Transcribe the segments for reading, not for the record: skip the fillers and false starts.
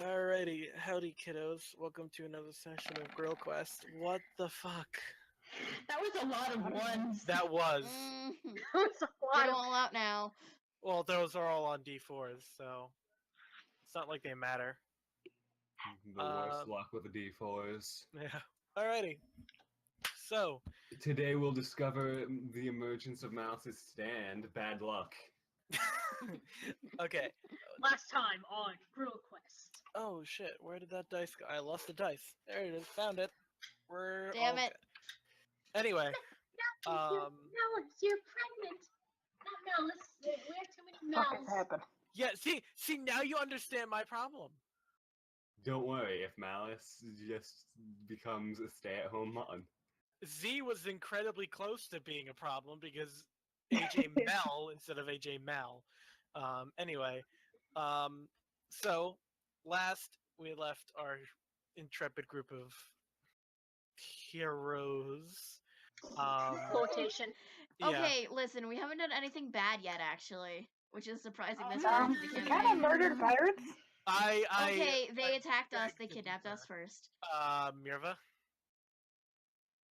Alrighty, howdy kiddos. Welcome to another session of Grill Quest. What the fuck? That was a lot of ones. That was. That was a Get lot them of. all out now. Well, those are all on D4s, so it's not like they matter. The worst luck with the D4s. Yeah. Alrighty. So, Today we'll discover the emergence of Mouse's stand. Bad luck. okay. Last time on Grill Quest. Oh shit, where did that dice go? I lost the dice. There it is, found it. We're Damn all it. good. Anyway, Malice, you're pregnant. Not Malice. We have too many Fuck has mouths. happened? yeah, see now you understand my problem. Don't worry if Malice just becomes a stay-at-home mom. Z was incredibly close to being a problem because AJ Mel instead of AJ Mal. Anyway, so last we left our intrepid group of heroes. Quotation. Yeah. Okay, listen, we haven't done anything bad yet, actually, which is surprising this Um, far into We the kind of campaign. murdered pirates. Okay, they attacked us. They kidnapped us first. Mirva.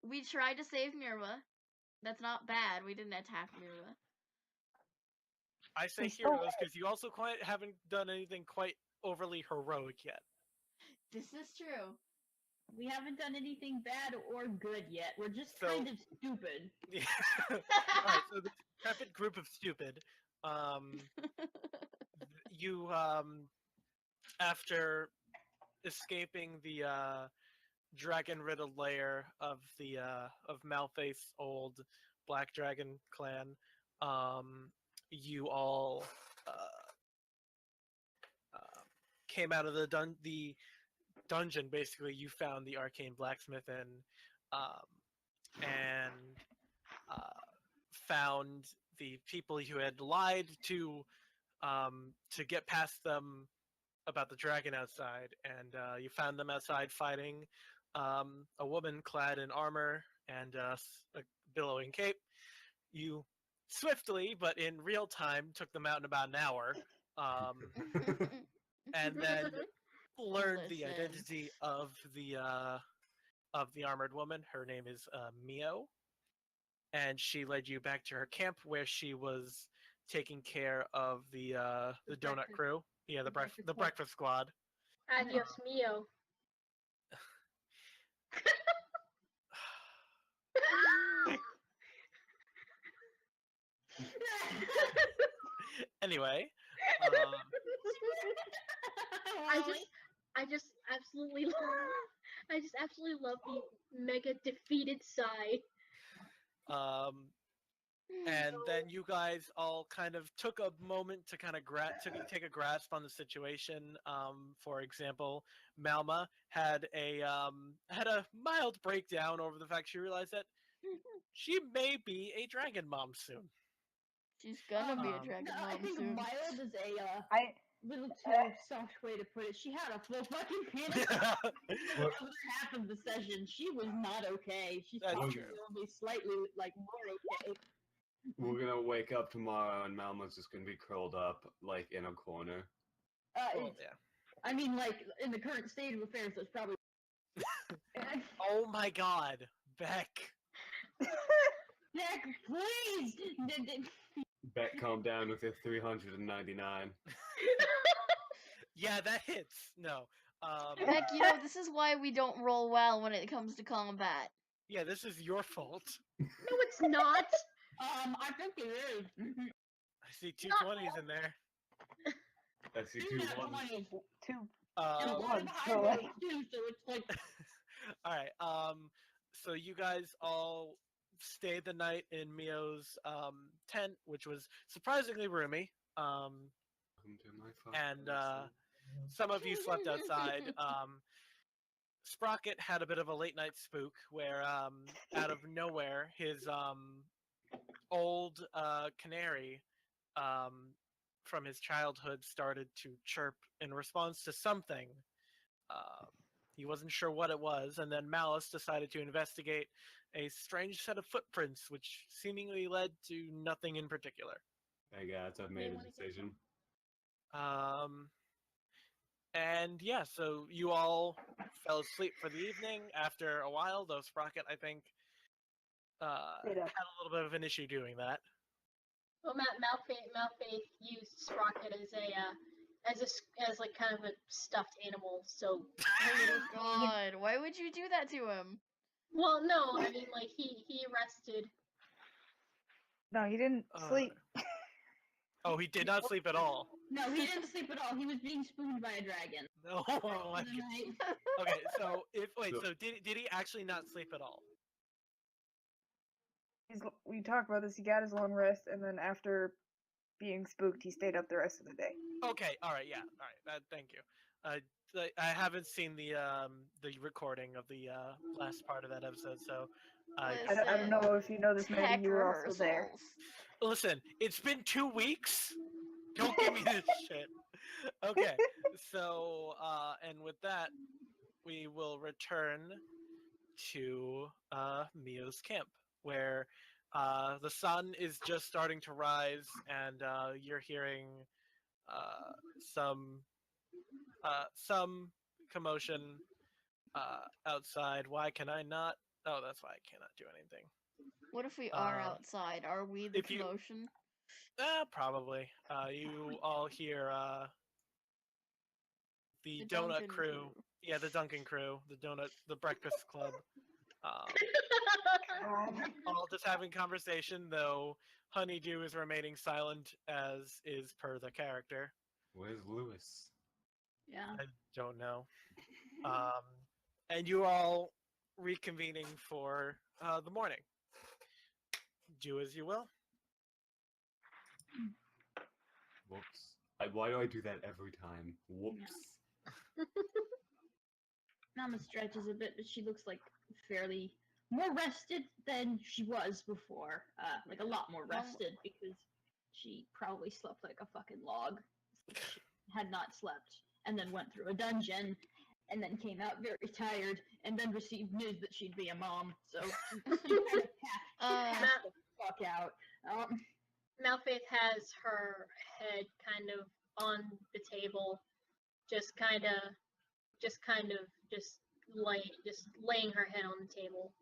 We tried to save Mirva. That's not bad. We didn't attack Mirva. I say We stole heroes because you also haven't done anything quite overly heroic yet. This is true. We haven't done anything bad or good yet. We're just So- kind of stupid. Yeah. Alright, so the intrepid group of stupid. You after escaping the dragon-riddled lair of the of Malface's old Black Dragon clan, you all came out of the dungeon. Basically, you found the arcane blacksmith and found the people you had lied to get past them about the dragon outside, and you found them outside fighting a woman clad in armor and a billowing cape. You swiftly, but in real time, took them out in about an hour, and then learned the Listen. identity of the armored woman. Her name is Mio, and she led you back to her camp where she was taking care of the donut breakfast- crew. Yeah, the breakfast breakfast club. squad. Adios mio. Anyway, I just absolutely love the mega defeated sigh. and then you guys all kind of took a moment to kind of take a grasp on the situation. For example, Malma had a mild breakdown over the fact she realized that she may be a dragon mom soon. She's gonna be a Um, dragon I mom think soon. mild is a I little too soft way to put it. She had a full fucking panic attack in the What? other half of the session. She was not okay. She's That's probably true. gonna be slightly like more okay. We're gonna wake up tomorrow and Malma's just gonna be curled up, like, in a corner. Well, It's- yeah. I mean, like in the current state of affairs, that's probably. Oh my God, Beck. Nick, please. Beck, calm down with your 399. Yeah, that hits. No. Heck, you know, this is why we don't roll well when it comes to combat. Yeah, this is your fault. No, it's not. I think it is. I see two 20s in there. I see two ones. two. And a Um, lot of One, high so, rolls too, so it's like all right. So you guys all stayed the night in Mio's tent, which was surprisingly roomy. Welcome to my fucking And castle. some of you slept outside. Sprocket had a bit of a late night spook where, out of nowhere, his old canary from his childhood started to chirp in response to something. He wasn't sure what it was, and then Malice decided to investigate a strange set of footprints, which seemingly led to nothing in particular. Hey guys, I've made a decision. And yeah, so you all fell asleep for the evening. After a while, though Sprocket, I think, Stayed had up. a little bit of an issue doing that. Well, Malfaith used Sprocket as like kind of a stuffed animal. So, God, why would you do that to him? well, no, I mean like he rested. No, he didn't sleep. Oh, he did not sleep at all. No, he didn't sleep at all. He was being spooned by a dragon. No. For my the God. night. Okay, so So- so did he actually not sleep at all? We talked about this. He got his long rest, and then after being spooked, he stayed up the rest of the day. Okay, all right, yeah, all right. Thank you. I haven't seen the recording of the last part of that episode, so I don't know if you know this, Tech maybe you were also there. rehearsals. listen. It's been 2 weeks. Don't give me this shit. Okay, so and with that, we will return to Mio's camp, where the sun is just starting to rise, and you're hearing some commotion outside. Why can I not? Oh, that's why I cannot do anything. What if we are Uh, outside? Are we the if you- commotion? Probably. You all hear the donut Duncan crew. Yeah, the Duncan crew, the breakfast club. All just having conversation, though Honeydew is remaining silent, as is per the character. Where's Lewis? Yeah. I don't know. And you all reconvening for the morning. Do as you will. Whoops. Why do I do that every time? Whoops. Nama stretches a bit, but she looks like fairly more rested than she was before. Like a lot more rested because she probably slept like a fucking log. She had not slept, and then went through a dungeon, and then came out very tired, and then received news that she'd be a mom. So she kind of passed the fuck out. Malfaith has her head kind of on the table, just laying her head on the table.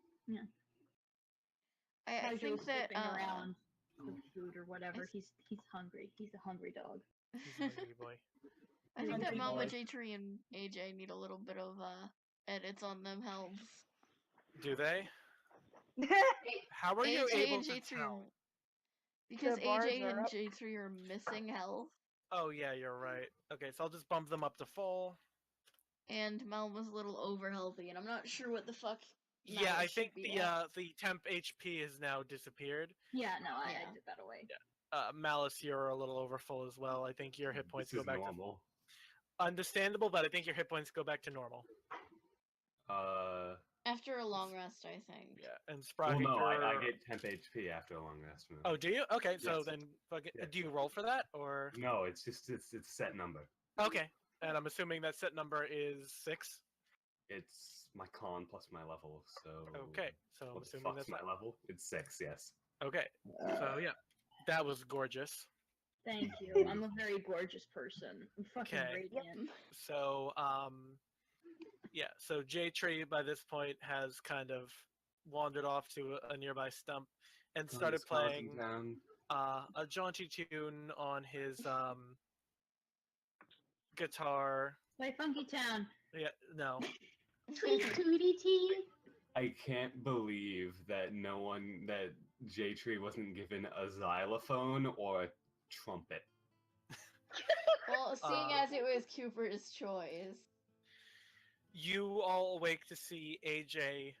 I Casual think that slipping around for food or whatever. He's hungry. He's a hungry dog. He's a hungry boy. I think that Hungry Mama boy. J Tree and AJ need a little bit of edits on them helps. Do they? How are you AJ able and to J3 tell? because The bars AJ are and up. J3 are missing health, Oh yeah, you're right. Okay, so I'll just bump them up to full. and Mel was a little over healthy, and I'm not sure what the fuck. Yeah, Mel I should think be the at. the temp HP has now disappeared. Yeah, no, I Yeah. did that away. Malice, you're a little over full as well. I think your hit points This go is back normal. to understandable, but I think your hit points go back to normal. After a long rest, I think. Yeah, and Well, Sprocket, no, I you're- get temp HP after a long rest. Oh, do you? Okay, so Yes. then fucking, Yeah. do you roll for that or? No, it's just it's a set number. Okay, and I'm assuming that set number is 6. It's my con plus my level, so Okay, so I'm What the assuming fuck's that's my level? It's 6, yes. okay. So yeah, that was gorgeous. Thank you. I'm a very gorgeous person. I'm fucking Okay. radiant. So yeah, so J Tree by this point has kind of wandered off to a nearby stump and started playing Down. a jaunty tune on his guitar. Play Funky Town. Yeah, no. Tweet tootie tea. I can't believe that that J Tree wasn't given a xylophone or a trumpet. Well, seeing Um, as it was Cooper's choice. You all awake to see AJ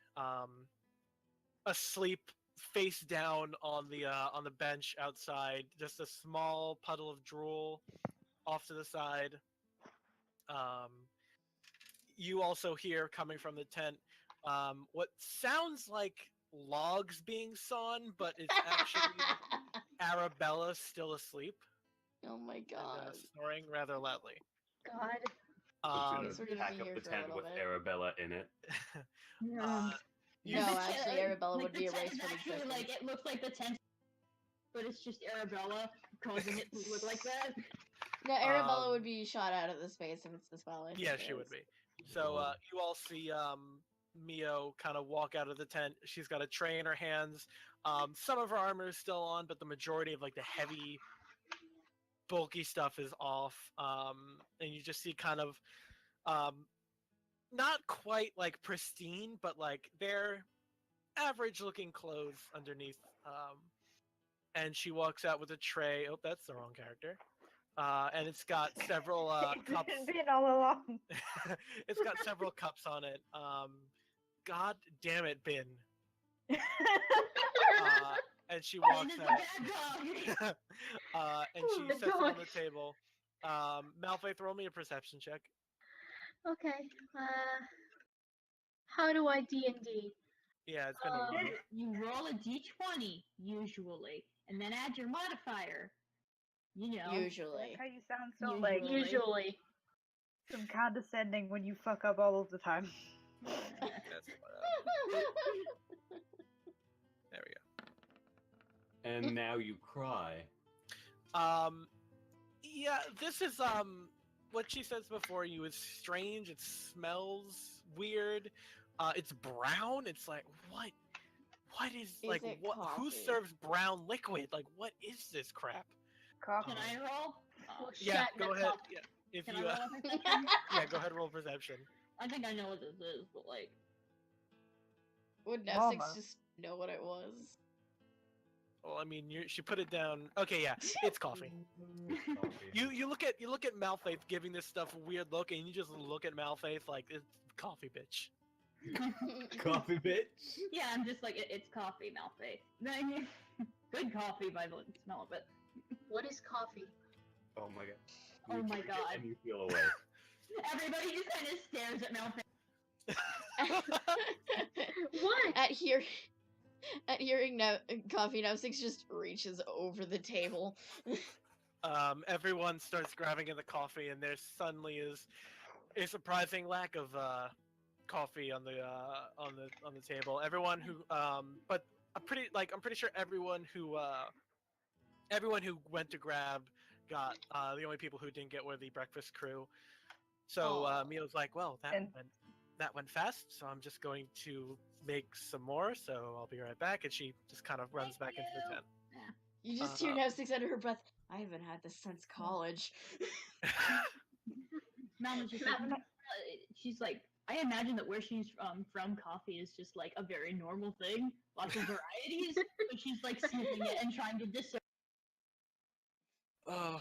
asleep face down on the bench outside, just a small puddle of drool off to the side. You also hear coming from the tent what sounds like logs being sawn, but it's actually Arabella still asleep Oh my and god. snoring rather loudly. God. Guess we're gonna Pack be up here the for a tent little with bit. Arabella in it. Uh, No, actually, Arabella would the be tent erased is from actually existence. like it looks like the tent, but it's just Arabella causing it to look like that. No, Arabella Um, would be shot out of the space if it's as well. I Yeah, think she it would is. be. So you all see Mio kind of walk out of the tent. She's got a tray in her hands. Some of her armor is still on, but the majority of like the heavy, bulky stuff is off. And you just see kind of not quite like pristine, but like they're average-looking clothes underneath. And she walks out with a tray. Oh, that's the wrong character. And it's got several cups. It's been all along. It's got several cups on it. God damn it, Bin. And she walks Bin is a out. bad dog. And she The sets it on dog. the table. Malfaith, roll me a perception check. Okay. How do I D&D? Yeah, it's been a Um, while. You roll a d20 usually, and then add your modifier. You know. Usually. Like how you sound so like Usually. Usually. some condescending when you fuck up all of the time. That's, there we And now you cry. go. Yeah, this is what she says before you is strange. It smells weird. It's brown. It's like what? What is like it what? Who coffee? serves brown liquid? Like what is this crap? Coffee. Can I roll? Well, Yeah, shut go the ahead. fuck. Yeah, if Can you I roll a perception? yeah, go ahead. Roll perception. I think I know what this is, but like, Would Nef6 Mama. just know what it was? Well, I mean, she put it down. Okay, yeah, it's coffee. Coffee. You look at Malfaith giving this stuff a weird look, and you just look at Malfaith like it's coffee, bitch. Coffee, bitch. yeah, I'm just like, it's coffee, Malfaith. Good coffee by the smell of it. What is coffee? Oh my god. Oh You my drink it God. And you feel away. Everybody just kind of stares at Malfaith. What? At hearing Coffee, Nef6 just reaches over the table. Everyone starts grabbing at the coffee, and there suddenly is a surprising lack of coffee on the table. Everyone who but I'm pretty sure everyone who went to grab got. The only people who didn't get were the breakfast crew. So Aw. Mio's like, well, And- that went fast, so I'm just going to make some more. So I'll be right back, and she just kind of runs back into the tent. You just hear Nef6 under her breath. I haven't had this since college. Mama's just like, she's like, I imagine that where she's from, coffee is just like a very normal thing, lots of varieties. But she's like sniffing it and trying to discern. Oh,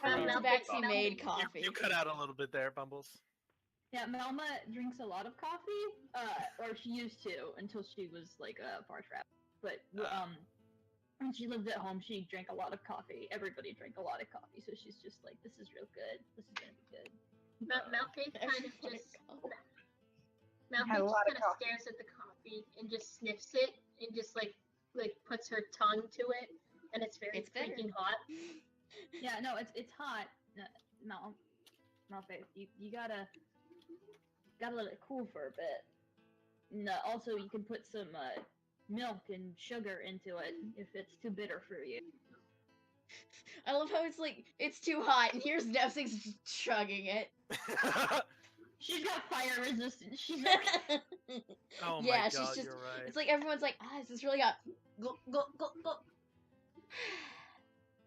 Malfaith, Tabaxi Malfaith. made you, coffee. you cut out a little bit there, Bumbles. Yeah, Melma drinks a lot of coffee, or she used to until she was like a bar trap. But when she lived at home, she drank a lot of coffee. Everybody drank a lot of coffee, so she's just like, this is real good. This is gonna be good. Malfaith kind of Everybody just go. Malfaith Had a just lot of kind of coffee. stares at the coffee and just sniffs it and just like puts her tongue to it, and it's very It's bitter. freaking hot. Yeah, no, it's hot. Malfaith, you gotta let it cool for a bit. And also, you can put some milk and sugar into it if it's too bitter for you. I love how it's like, it's too hot, and here's Nef6 just chugging it. She's got fire resistance. She's like, Oh my Yeah, god, she's just- you're right. It's like everyone's like, this is really hot. Go, go, go, go.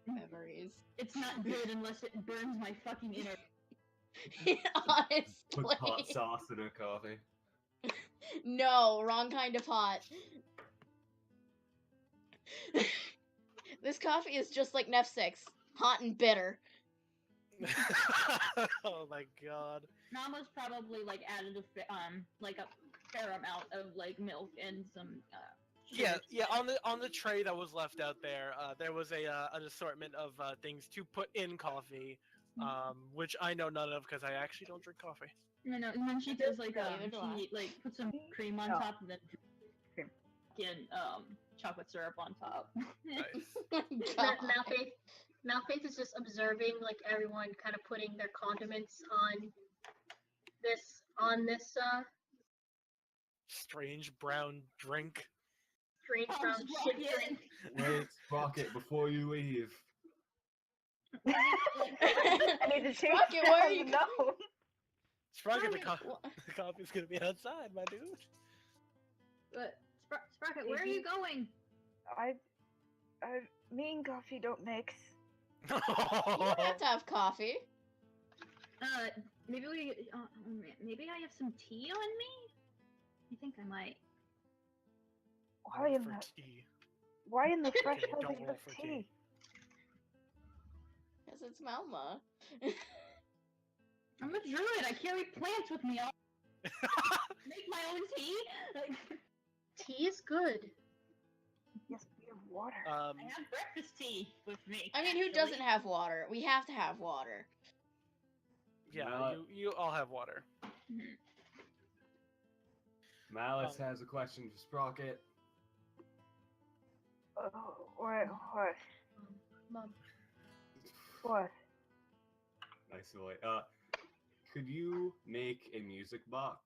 Memories. it's not good unless it burns my fucking inner. Honestly. Put hot sauce in her coffee. No, wrong kind of hot. This coffee is just like Nef6. Hot and bitter. Oh my god. Mama's probably like added like a fair amount of like milk and some. Yeah, sugar. yeah. On the tray that was left out there, there was an assortment of things to put in coffee, which I know none of because I actually don't drink coffee. No, and then she does like Neither do I. she like puts some cream on Oh. top and then Cream. again chocolate syrup on top. Nice. God. Malfaith is just observing like everyone kind of putting their condiments on this Strange brown drink. strange Oh, brown shit Sprocket. drink. Wait, Sprocket, before you leave. need to change Sprocket, where are you No. Sprocket, the, Sprocket, the coffee's gonna be outside, my dude. But Sprocket, where are you going? Me and coffee don't mix. You don't have to have coffee. Maybe maybe I have some tea on me. I think I might. Roll for tea. Why in the fresh Okay, hell don't do you roll have for tea? tea. Yes, it's Malma. I'm a druid. I carry plants with me. I'll make my own tea. Like, Tea is good. Yes, we have water. I have breakfast tea with me. I mean, who actually. doesn't have water? We have to have water. Yeah, Mal- you all have water. Malice has a question for Sprocket. What? Mom. What? Nice boy. Could you make a music box?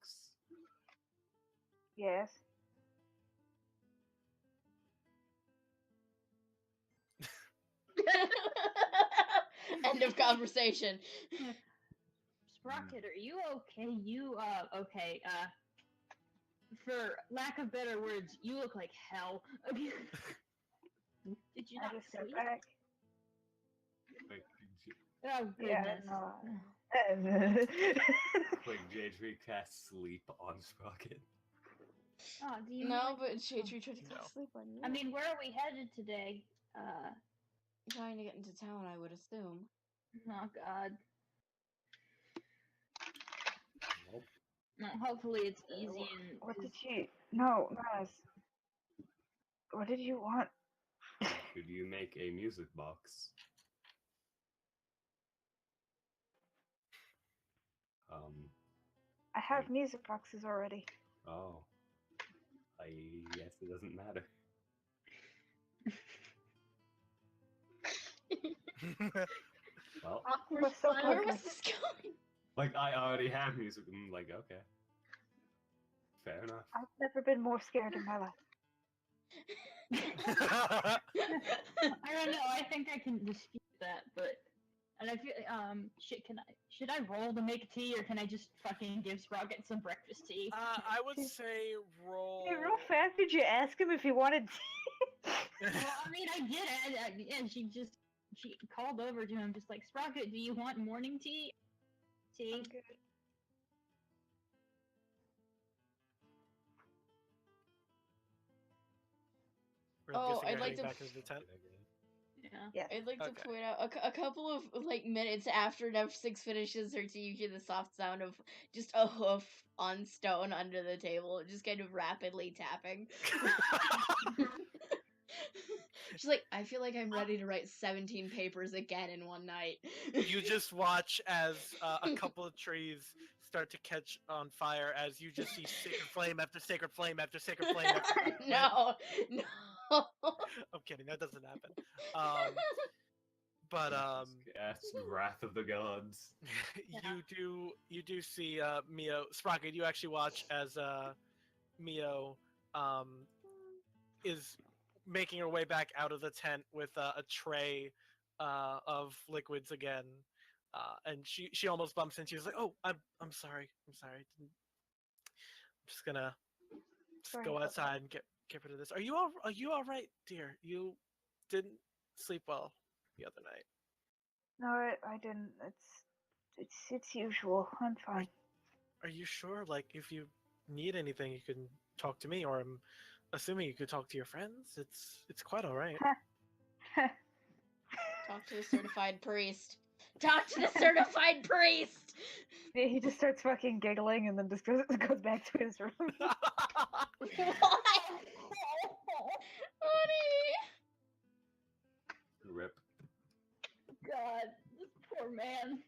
Yes. End of conversation. Sprocket, are you okay? Okay, for lack of better words, you look like hell. Did you I not just step sleep? back. Like, Oh, Yeah, goodness. no. quick J3 cast sleep on Sprocket. Oh, do you No, like- but J3 tried to No. go to sleep on you. I mean, where are we headed today? trying to get into town, I would assume. Oh god. Nope. No, hopefully it's easy and. What did you? No, Maz. What did you want? Could you make a music box? I have music boxes already. Oh. I guess it doesn't matter. Well, Awkward What's so silence. Where was this going? like, I already have music. I'm like, okay. Fair enough. I've never been more scared in my life. I don't know. I think I can dispute that, but and I feel should I roll to make tea or can I just fucking give Sprocket some breakfast tea? I would say roll. Hey, real fast, did you ask him if he wanted tea? Well, I mean, I did, and she called over to him just like, Sprocket, do you want morning tea? Tea. I'm good. I'm Oh, guessing I'd you're like heading to- back into the tent. Yeah. Yes. I'd like to Okay. point out a couple of minutes after Nev6 finishes her tea, you hear the soft sound of just a hoof on stone under the table, just kind of rapidly tapping. She's like, I feel like I'm ready to write 17 papers again in one night. You just watch as a couple of trees start to catch on fire as you just see sacred flame after sacred flame after sacred flame. After sacred flame. No. I'm kidding. That doesn't happen. But Yes, Wrath of the Gods. you do see Mio Sprocket. You actually watch as Mio is making her way back out of the tent with a tray of liquids again, and she almost bumps into you. She's like, "Oh, I'm sorry. I'm sorry. I'm just gonna Sorry go about outside and get rid of this. Are you all right, dear? You didn't sleep well the other night. No, I didn't. It's usual. I'm fine. Are you sure? Like, if you need anything, you can talk to me, or I'm assuming you could talk to your friends. It's quite all right. Talk to the certified priest. Talk to the certified priest! He just starts fucking giggling and then just goes back to his room. What? Honey! Rip. God, this poor man.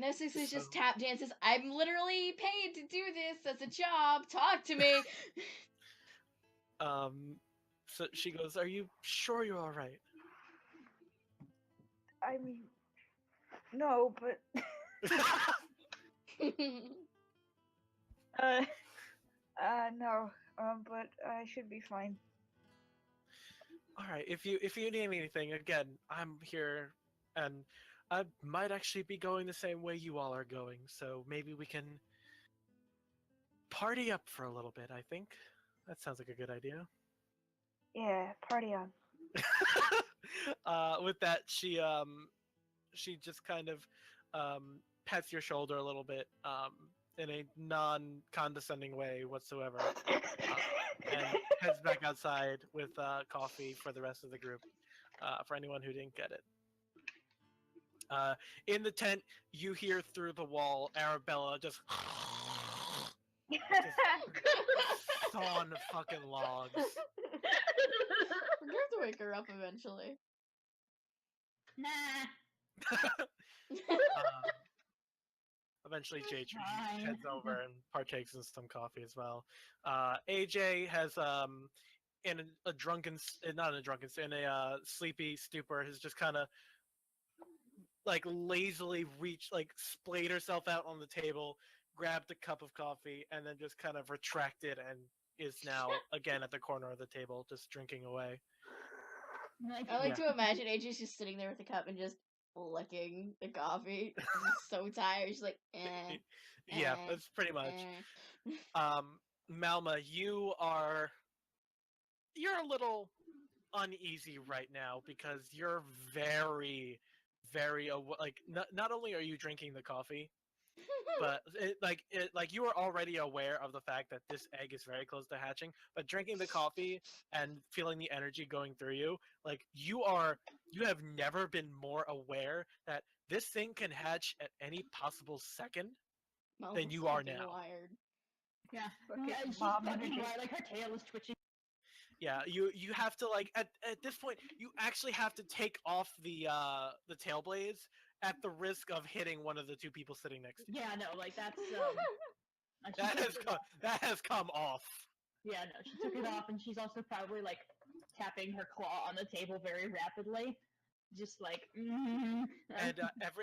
Nev6 is just tap dances. I'm literally paid to do this as a job. Talk to me. So she goes, "Are you sure you're all right?" I mean, no, but no, but I should be fine. All right. If you need anything, again, I'm here, and I might actually be going the same way you all are going. So maybe we can party up for a little bit. I think that sounds like a good idea. Yeah, party on. With that, she just kind of pets your shoulder a little bit in a non-condescending way whatsoever, and heads back outside with coffee for the rest of the group. For anyone who didn't get it, in the tent, you hear through the wall Arabella just sawing fucking logs. We're going to wake her up eventually. Nah. Eventually, J Fine. heads over and partakes in some coffee as well. AJ has in a drunken, not in a drunken, in a sleepy stupor, has just kind of like lazily reached, like splayed herself out on the table, grabbed a cup of coffee, and then just kind of retracted and is now again at the corner of the table, just drinking away. I like Yeah. to imagine AJ's just sitting there with the cup and just licking the coffee. She's so tired. She's like, Yeah, Eh, that's pretty much. eh. Malma, you're a little uneasy right now because you're very, very like not only are you drinking the coffee, but like you are already aware of the fact that this egg is very close to hatching, but drinking the coffee and feeling the energy going through you, like you have never been more aware that this thing can hatch at any possible second Mom than was you are fucking now. wired. Yeah. Fucking Yeah, she's mom fucking energy. wild, like her tail is twitching. Yeah, you have to like at this point you actually have to take off the tail blades at the risk of hitting one of the two people sitting next to you. Yeah, no, like that's she That took has it come, off. that has come off. Yeah, no, she took it off, and she's also probably like tapping her claw on the table very rapidly, just like. And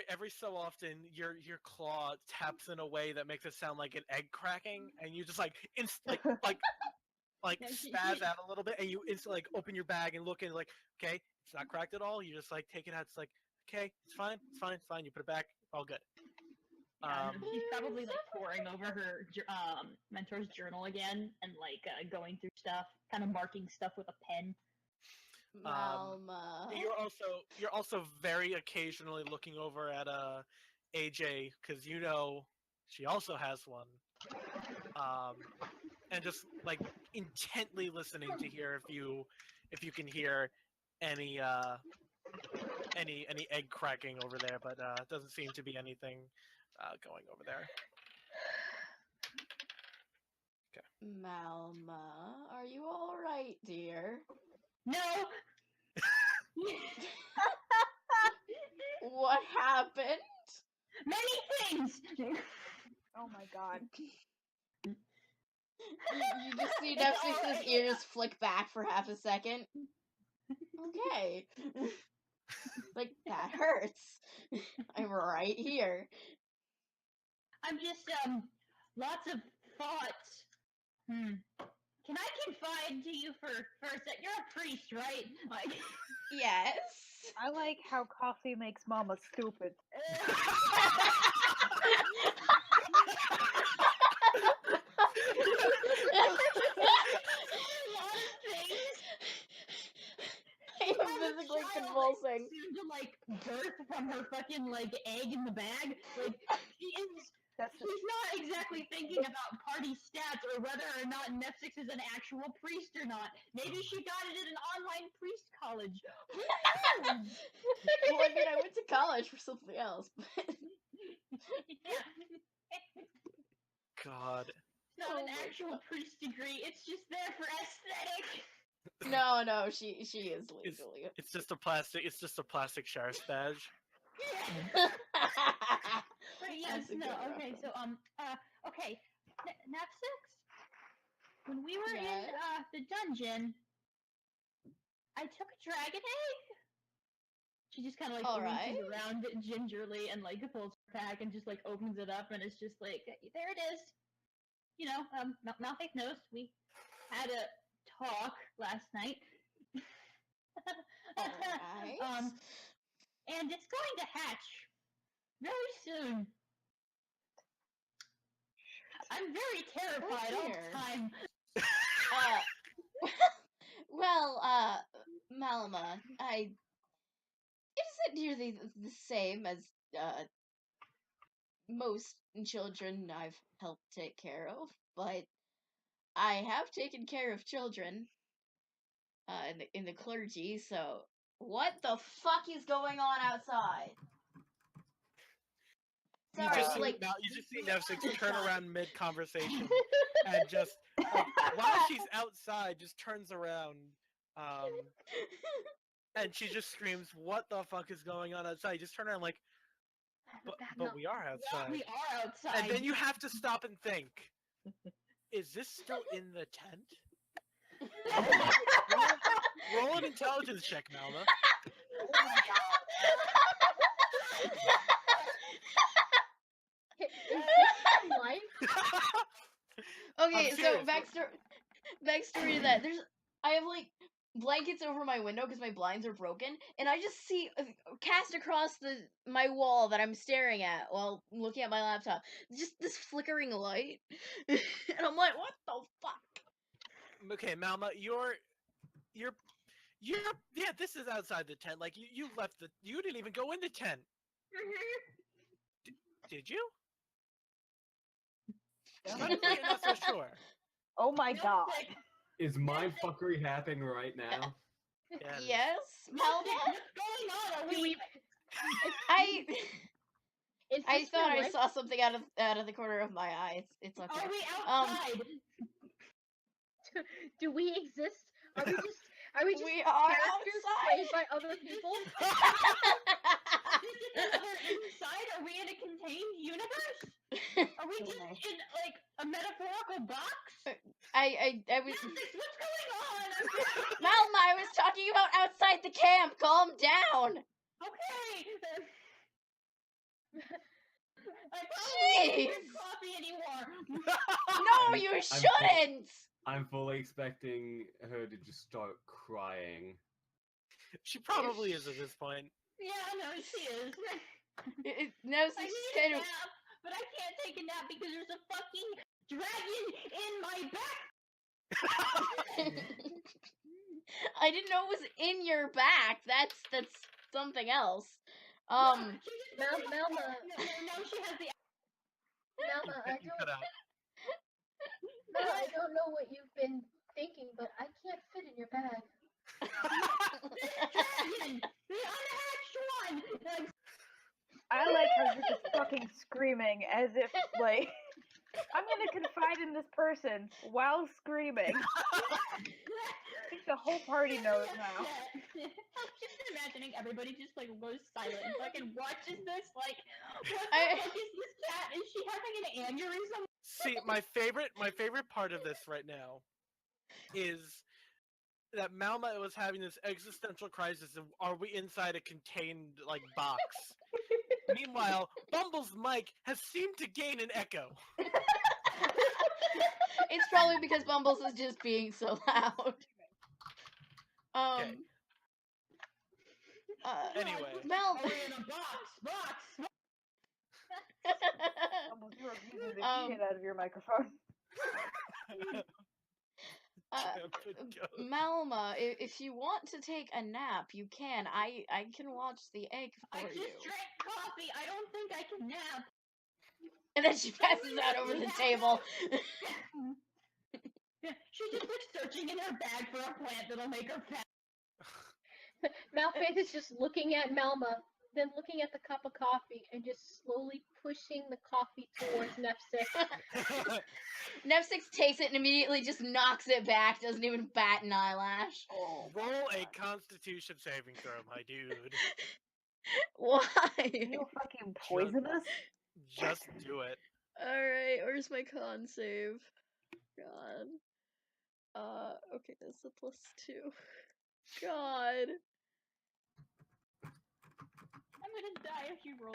every so often your claw taps in a way that makes it sound like an egg cracking, and you just like like Yeah, spaz out a little bit, and you instantly like open your bag and look and like, okay, it's not cracked at all. You just like take it out. It's like, okay, it's fine, it's fine, it's fine. You put it back, all good. Yeah, no, she's probably like poring over her mentor's journal again and like going through stuff, kind of marking stuff with a pen. Malma. You're also very occasionally looking over at AJ because you know she also has one, and just like intently listening to hear if you can hear any egg cracking over there, but it doesn't seem to be anything going over there. Malma, are you all right, dear? No. What happened? Many things. Oh my god. You just see Netflix's ears flick back for half a second. Okay. Like, that hurts. I'm right here. I'm just lots of thoughts. Can I confide to you for a sec? You're a priest, right? Like. Yes. I like how coffee makes mama stupid. I'm physically convulsing. Soon to like birth from her fucking like egg in the bag. Like she's not exactly thinking about party stats or whether or not Netflix is an actual priest or not. Maybe she got it at an online priest college. Well, I mean, I went to college for something else, but God. It's not an actual priest degree. It's just there for aesthetic. no, she is legally. It's just a plastic sheriff's badge. But yes, That's a no, good okay, so okay, Netflix. When we were in Yes? the dungeon, I took a dragon egg. She just kind of like Alright. reaches around it gingerly and like pulls her pack and just like opens it up and it's just like there it is. You know, Malfaith knows we had a talk last night. Alright. And it's going to hatch very soon. I'm very terrified all dear. the time. Well, Malama, it isn't nearly the same as, most children I've helped take care of, but I have taken care of children, in the clergy, so what the fuck is going on outside? You Sorry, just see like, you just see Nevsix turn around mid conversation and just like, while she's outside, just turns around, and she just screams, "What the fuck is going on outside?" You just turn around like, but we are outside. We are outside. And then you have to stop and think, is this still in the tent? Roll an intelligence check, Malma. Is this life? okay, I'm so serious. backstory to that. I have like blankets over my window because my blinds are broken, and I just see cast across my wall that I'm staring at while looking at my laptop, just this flickering light, and I'm like, what the fuck? Okay, Malma, you're yeah, this is outside the tent. Like you left you didn't even go in the tent. Did you? Yeah. Honestly, I'm not so sure. Oh my god. Is mind fuckery happening right now? Yeah, it is. Yes, Malma. What's going on? Are Do we? we? Is I this thought real I life? saw something out of the corner of my eye. It's okay. Are we outside? Do we exist? Are we just We are characters outside. played by other people? Is it that we're inside? Are we in a contained universe? Are we just in like a metaphorical box? I was Netflix, what's going on? Malma, I was talking about outside the camp. Calm down. Okay. I probably Jeez. don't drink coffee anymore. No, you shouldn't. I'm fully expecting her to just start crying. She probably is at this point. Yeah, no, she is. No, I it's need just a kind of. nap, but I can't take a nap because there's a fucking dragon in my back. I didn't know it was in your back. That's something else. Malma, No, she has the. Malma, I You cut out. don't know what you've been thinking, but I can't fit in your bag. Dragon, the unhatched one. Like, I like how you're just fucking screaming as if, like, I'm gonna confide in this person while screaming. I think the whole party knows now. I'm just imagining everybody just like goes silent and fucking watches this. Like, what the I- fuck is this cat? Is she having an aneurysm? See, my favorite part of this right now is that Malma was having this existential crisis of, are we inside a contained like box? Meanwhile, Bumble's mic has seemed to gain an echo. It's probably because Bumbles is just being so loud. Okay. Anyway. Mel. Are we in a box? Almost you are using the shit out of your microphone. Malma, if you want to take a nap, you can. I can watch the egg for I you. just drank coffee. I don't think I can nap. And then she passes out over the table. She's just like searching in her bag for a plant that'll make her fat. Malfaith is just looking at Malma, then looking at the cup of coffee, and just slowly pushing the coffee towards Nef6. Nef6 takes it and immediately just knocks it back, doesn't even bat an eyelash. Roll a Constitution saving throw, my dude. Why? You fucking poisonous? Just do it. Alright, where's my con save? God. Okay, that's a +2. God. I'm gonna die if you roll.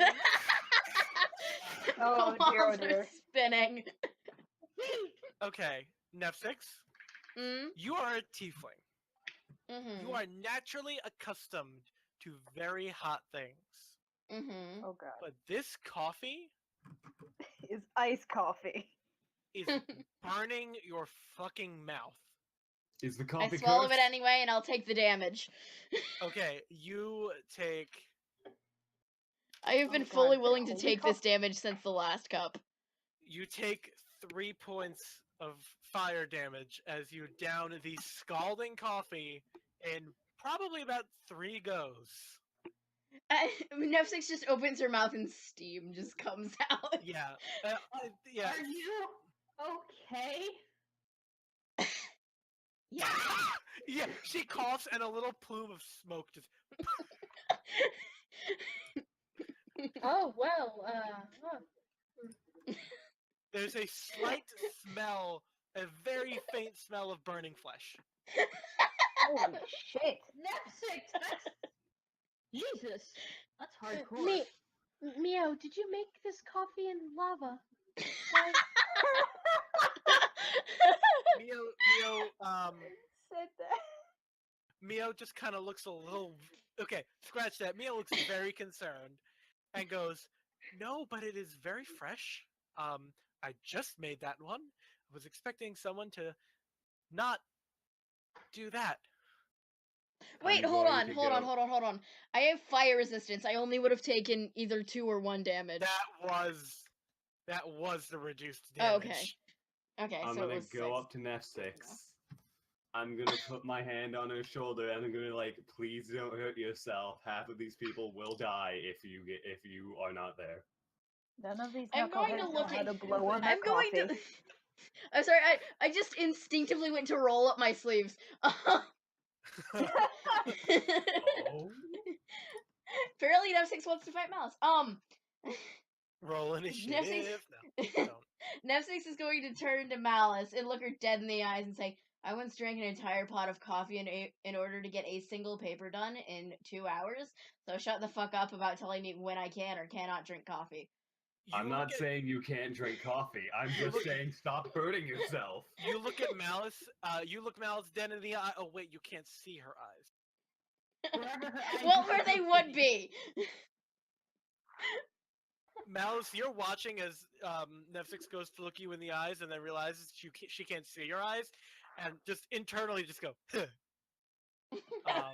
Oh The dear, oh walls are dear. spinning. Okay, Nef6, Mm? you are a tiefling. Mm-hmm. You are naturally accustomed to very hot things. Mm-hmm. Oh god. But this coffee Is iced coffee. is burning your fucking mouth. Is the I coffee swallow it cursed? anyway, and I'll take the damage. Okay, you take. I have been Oh, fully God. willing to Holy take this fuck. damage since the last cup. You take 3 points of fire damage as you down the scalding coffee in probably about 3 goes. Nefsix just opens her mouth and steam just comes out. Yeah, yeah. Are you okay? Yeah. Yeah, she coughs and a little plume of smoke just. Oh well. There's a slight smell, a very faint smell of burning flesh. Holy shit. Nepsix, that's Jesus. That's hardcore. Mio, did you make this coffee in lava? Said that. Mio just kind of looks a little. Okay, scratch that. Mio looks very concerned and goes, "No, but it is very fresh. I just made that one. I was expecting someone to not do that." Wait, I'm hold going on, to hold on, go- hold on, hold on. I have fire resistance. I only would have taken either 2 or 1 damage. That was the reduced Oh, damage. okay. Okay, I'm so it gonna was go 6. up to Nef6. I'm gonna put my hand on her shoulder and I'm gonna like, please don't hurt yourself. Half of these people will die if you are not there. None of these I'm going to knuckleheads know look how at- to blow on I'm their going coffee. to. I'm sorry. I just instinctively went to roll up my sleeves. Oh. Apparently, Nef6 wants to fight Mouse. Roll initiative. No, don't. Nef6 is going to turn to Malice and look her dead in the eyes and say, "I once drank an entire pot of coffee in order to get a single paper done in 2 hours. So shut the fuck up about telling me when I can or cannot drink coffee." I'm You not look at- saying you can't drink coffee. I'm You just look- saying stop hurting yourself. You look at Malice. You look Malice dead in the eye. Oh wait, you can't see her eyes. Wherever her eyes Well, are where they supposed to would be. Malice, you're watching as Nef6 goes to look you in the eyes and then realizes she can't see your eyes, and just internally just go. "Huh."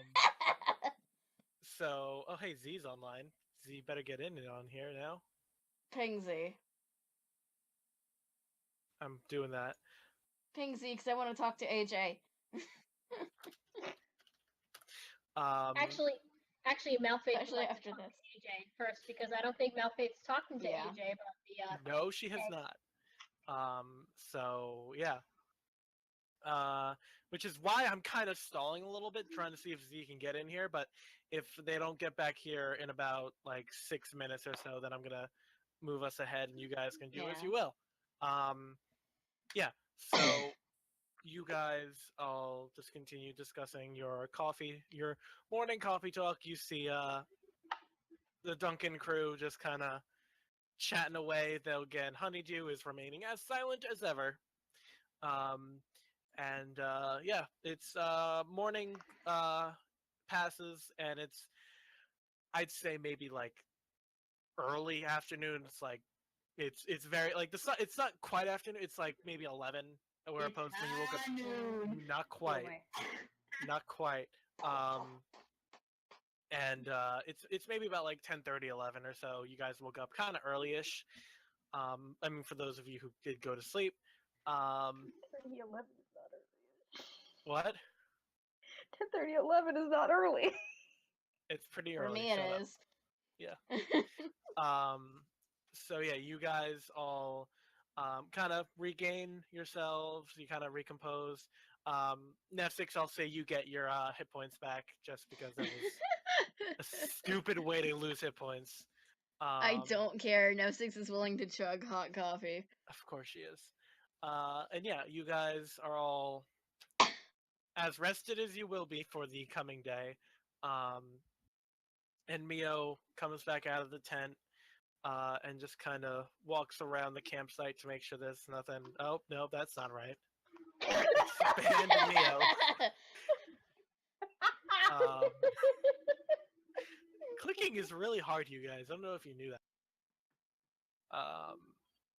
So, oh hey, Z's online. Z better get in it on here now. Pingsy. I'm doing that. Pingsy, because I want to talk to AJ. Actually, Malphite Especially would like after to talk this. to AJ first because I don't think Malphite's talking to Yeah. AJ about the. No, she has not. So yeah. Which is why I'm kind of stalling a little bit, trying to see if Z can get in here. But if they don't get back here in about like 6 minutes or so, then I'm gonna move us ahead, and you guys can do as Yeah. you will. Yeah. So you guys all just continue discussing your morning coffee talk. You see, the Duncan crew just kind of chatting away. Though again, Honeydew is remaining as silent as ever. And yeah, it's morning passes, and I'd say maybe like early afternoon. It's like it's very like the sun. It's not quite afternoon. It's like maybe 11, where It's opposed to when you woke up. afternoon. Not Oh, quite, my. not quite. And it's maybe about like 10:30, 11 or so. You guys woke up kind of early-ish. I mean, for those of you who did go to sleep. 10:30, 11 is not early. What? 10:30, 11 is not early. It's pretty For early. me, shut it up. is. Yeah. So yeah, you guys all kind of regain yourselves. You kind of recompose. Nef6, I'll say you get your hit points back just because that was a stupid way to lose hit points. I don't care. Nef6 is willing to chug hot coffee. Of course she is. And yeah, you guys are all as rested as you will be for the coming day. And Mio comes back out of the tent and just kind of walks around the campsite to make sure there's nothing. Oh, no, that's not right. Expand Mio. Um, clicking is really hard, you guys. I don't know if you knew that.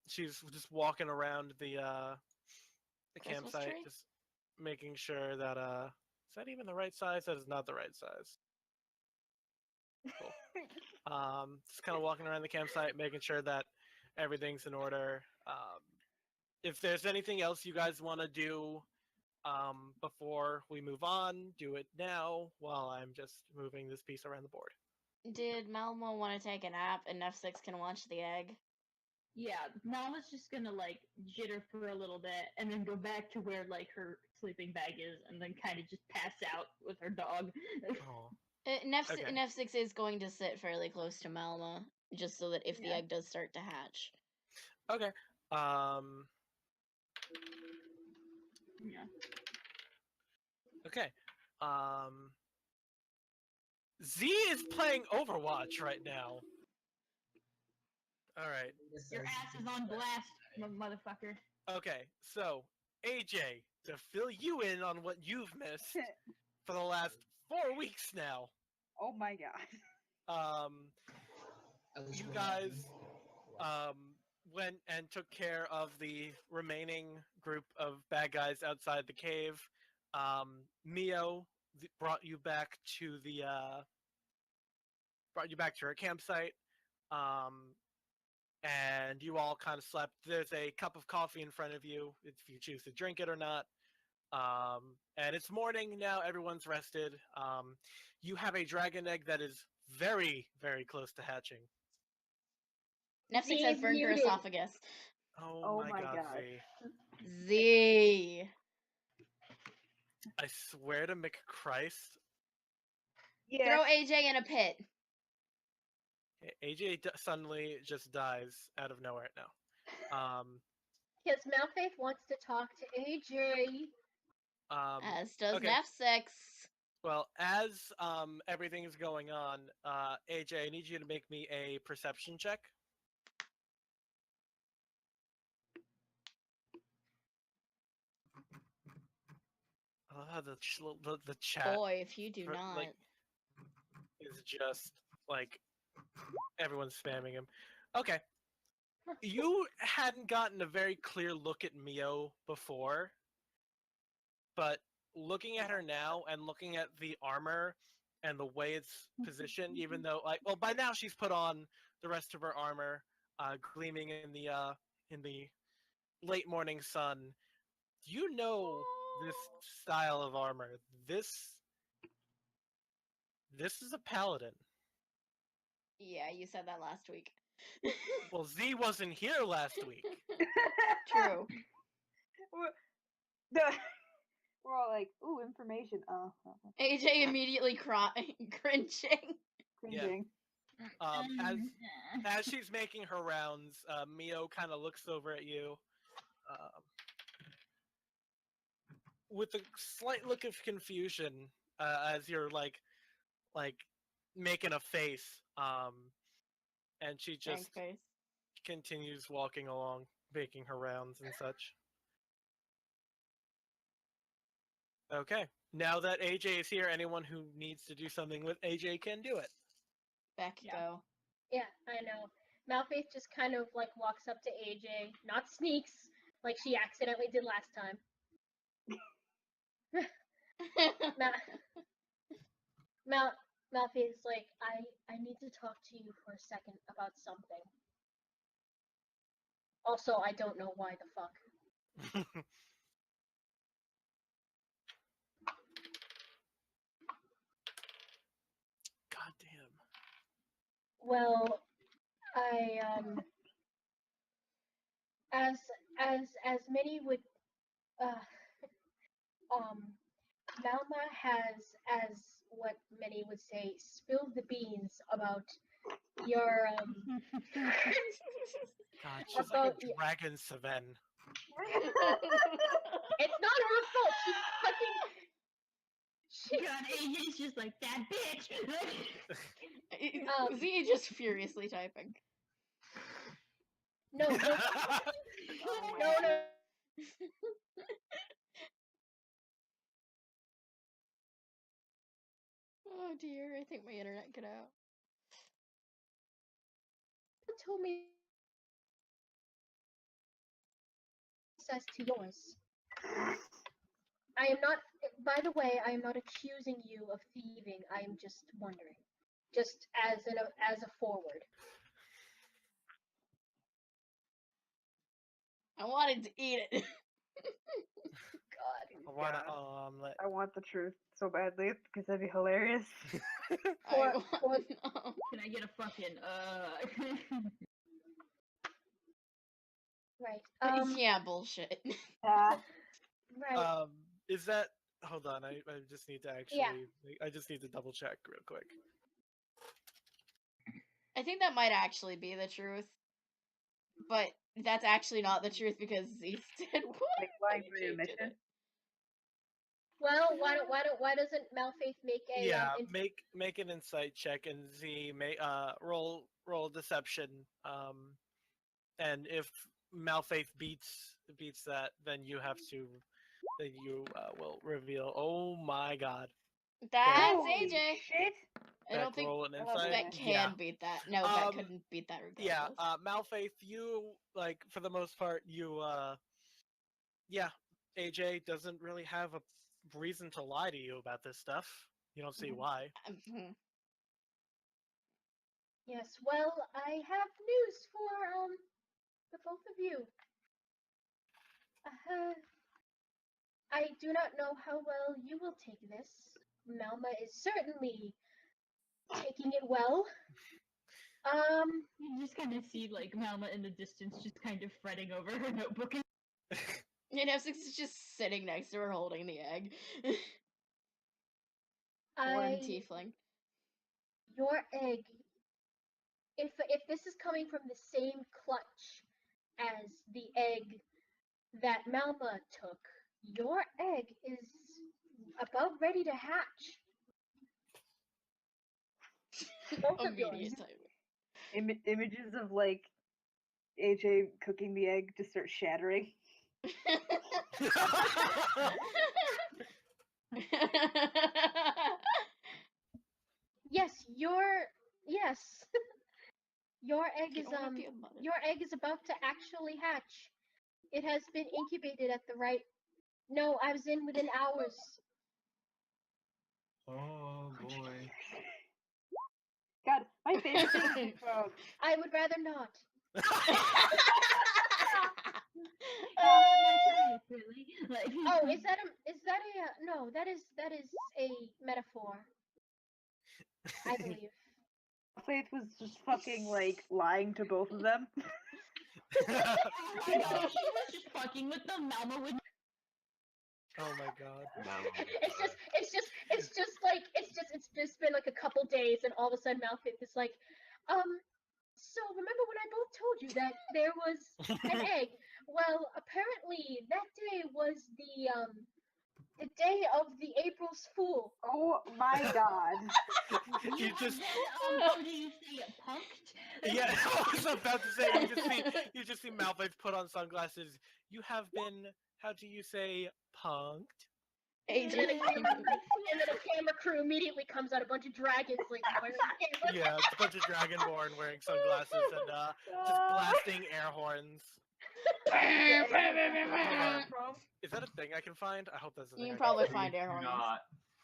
She's just walking around the Christmas campsite, tree? just making sure that is that even the right size? That is not the right size. Cool. Just kind of walking around the campsite, making sure that everything's in order. If there's anything else you guys want to do before we move on, do it now while I'm just moving this piece around the board. Did Malmo want to take a nap and F6 can watch the egg? Yeah, Mama's just gonna like jitter for a little bit and then go back to where like her sleeping bag is and then kind of just pass out with her dog. Oh. F6, Okay. and F6 is going to sit fairly close to Malmo, just so that if the Yeah. egg does start to hatch. Okay. Yeah. Okay. Z is playing Overwatch right now. All right. Your ass is on blast, motherfucker. Okay. So, AJ, to fill you in on what you've missed for the last 4 weeks now. Oh my god. You guys went and took care of the remaining group of bad guys outside the cave. Mio brought you back to her campsite, and you all kind of slept. There's a cup of coffee in front of you if you choose to drink it or not. And it's morning now. Everyone's rested. You have a dragon egg that is very, very close to hatching. F6 Z has is burned her muted. esophagus. Oh, my god, Z. Z. I swear to McChrist, Yeah. Throw AJ in a pit. AJ suddenly just dies out of nowhere now. Because Malfaith wants to talk to AJ. As does okay. F6. Well, as everything is going on, AJ, I need you to make me a perception check. I love how the chat Boy, if you do for- not. like, is just like everyone's spamming him. Okay. You hadn't gotten a very clear look at Mio before, but looking at her now and looking at the armor and the way it's positioned, even though by now she's put on the rest of her armor, gleaming in the late morning sun. You know this style of armor. This is a paladin. Yeah, you said that last week. Well, Z wasn't here last week. True. We're all like, ooh, information. AJ immediately cringing. Cringing. As she's making her rounds, Mio kind of looks over at you with a slight look of confusion as you're like making a face, and she just Frank face. continues walking along, making her rounds and such. Okay, now that AJ is here, anyone who needs to do something with AJ can do it. Back Yeah. go. Yeah, I know. Malfaith just kind of like walks up to AJ, not sneaks like she accidentally did last time. Malfaith's like, I need to talk to you for a second about something. Also, I don't know why the fuck. God damn. Well, I as many would Malma has, as what many would say, spilled the beans about your God, she's like About a dragon, Seven. it's not her fault. She God, AJ's just like that bitch. Um, Z is just furiously typing. no no Oh, no no Oh dear, I think my internet cut out. Told me access to yours. I am not. By the way, I am not accusing you of thieving. I am just wondering, just as a forward. I wanted to eat it. God. I want an God. omelet. I want the truth so badly because that'd be hilarious. I Poor- want poor- no. Can I get a fucking Right. Yeah, bullshit. Yeah. Right. Is that? Hold on. I just need to actually. I just need to double check real quick. I think that might actually be the truth. But that's actually not the truth because he said what? Like lying for AJ your did mission. it. Well, why doesn't Malfaith make a Yeah, int- make an insight check and see. Roll deception. And if Malfaith beats that, then you have to. Then you will reveal. Oh my God! That's Holy AJ. shit! I Beck, don't think roll an I love insight. Beck can Yeah. beat that. No, Beck Um, couldn't beat that Yeah, regardless. Malfaith, you like for the most part, you yeah, AJ doesn't really have a reason to lie to you about this stuff. You don't see why. Yes. Well, I have news for the both of you. I do not know how well you will take this. Melma is certainly taking it well. You just kind of see like Malma in the distance, just kind of fretting over her notebook. And F6 is just sitting next to her holding the egg. One I tiefling. your egg. If this is coming from the same clutch as the egg that Malma took, your egg is about ready to hatch. Both of yours. Immediate type. Images of like AJ cooking the egg just start shattering. Yes, your egg I is wanna be a mother. your egg is about to actually hatch. It has been incubated at the right. No, I was in within hours. Oh boy. God, my favorite thing is about I would rather not. Really? Like, Oh, is that a no? That is a metaphor. I believe. Faith was just fucking like lying to both of them. I know, she was just fucking with them. Malma would. Oh my God! It's just been like a couple days, and all of a sudden Malfaith is like, so remember when I both told you that there was an egg? Well, apparently that day was the day of the April's Fool. Oh my god. You just How do you say it? Punked? yeah. I was about to say you just see Malfaith put on sunglasses. You have been. How do you say punked? And then a camera crew immediately comes out, a bunch of dragons like wearing cameras. Yeah, it's a bunch of Dragonborn wearing sunglasses and just blasting air horns. Is that a thing I can find? I hope that's a thing. You I can probably Please find air do horns. not.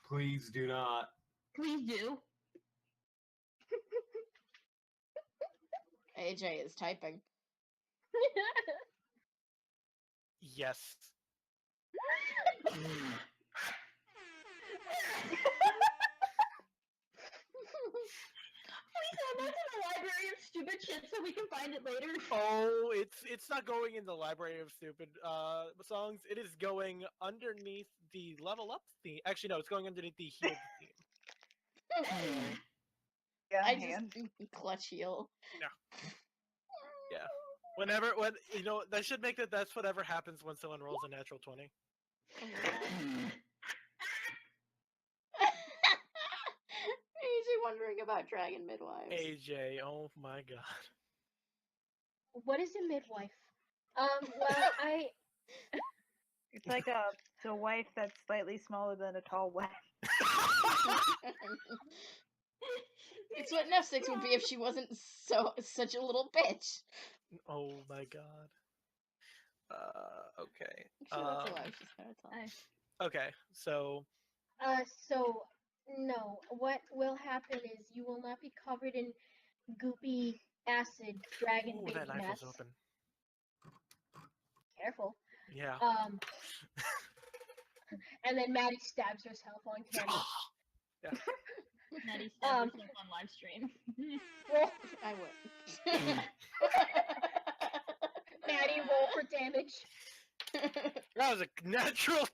Please do not. Please do. AJ is typing. Yes. Please go back to the library of stupid shit so we can find it later. Oh, it's not going in the library of stupid songs. It is going underneath the level up theme. Actually, no, it's going underneath the healed theme. Yeah, I hand. just clutch heal. Yeah. When that should make that. That's whatever happens when someone rolls a natural 20. AJ wondering about dragon midwives. AJ, oh my God. What is a midwife? Well, It's like a wife that's slightly smaller than a tall wife. It's what Nef6 would be if she wasn't such a little bitch. Oh my god. Okay. Actually, that's a lie. She's kind of tall. Okay, so So no, what will happen is you will not be covered in goopy acid dragon ooh, baby that knife mess. was open. Careful. Yeah. And then Maddie stabs herself on camera. Maddie stabbed herself on live stream. Roll, I would. Maddie, roll for damage. That was a natural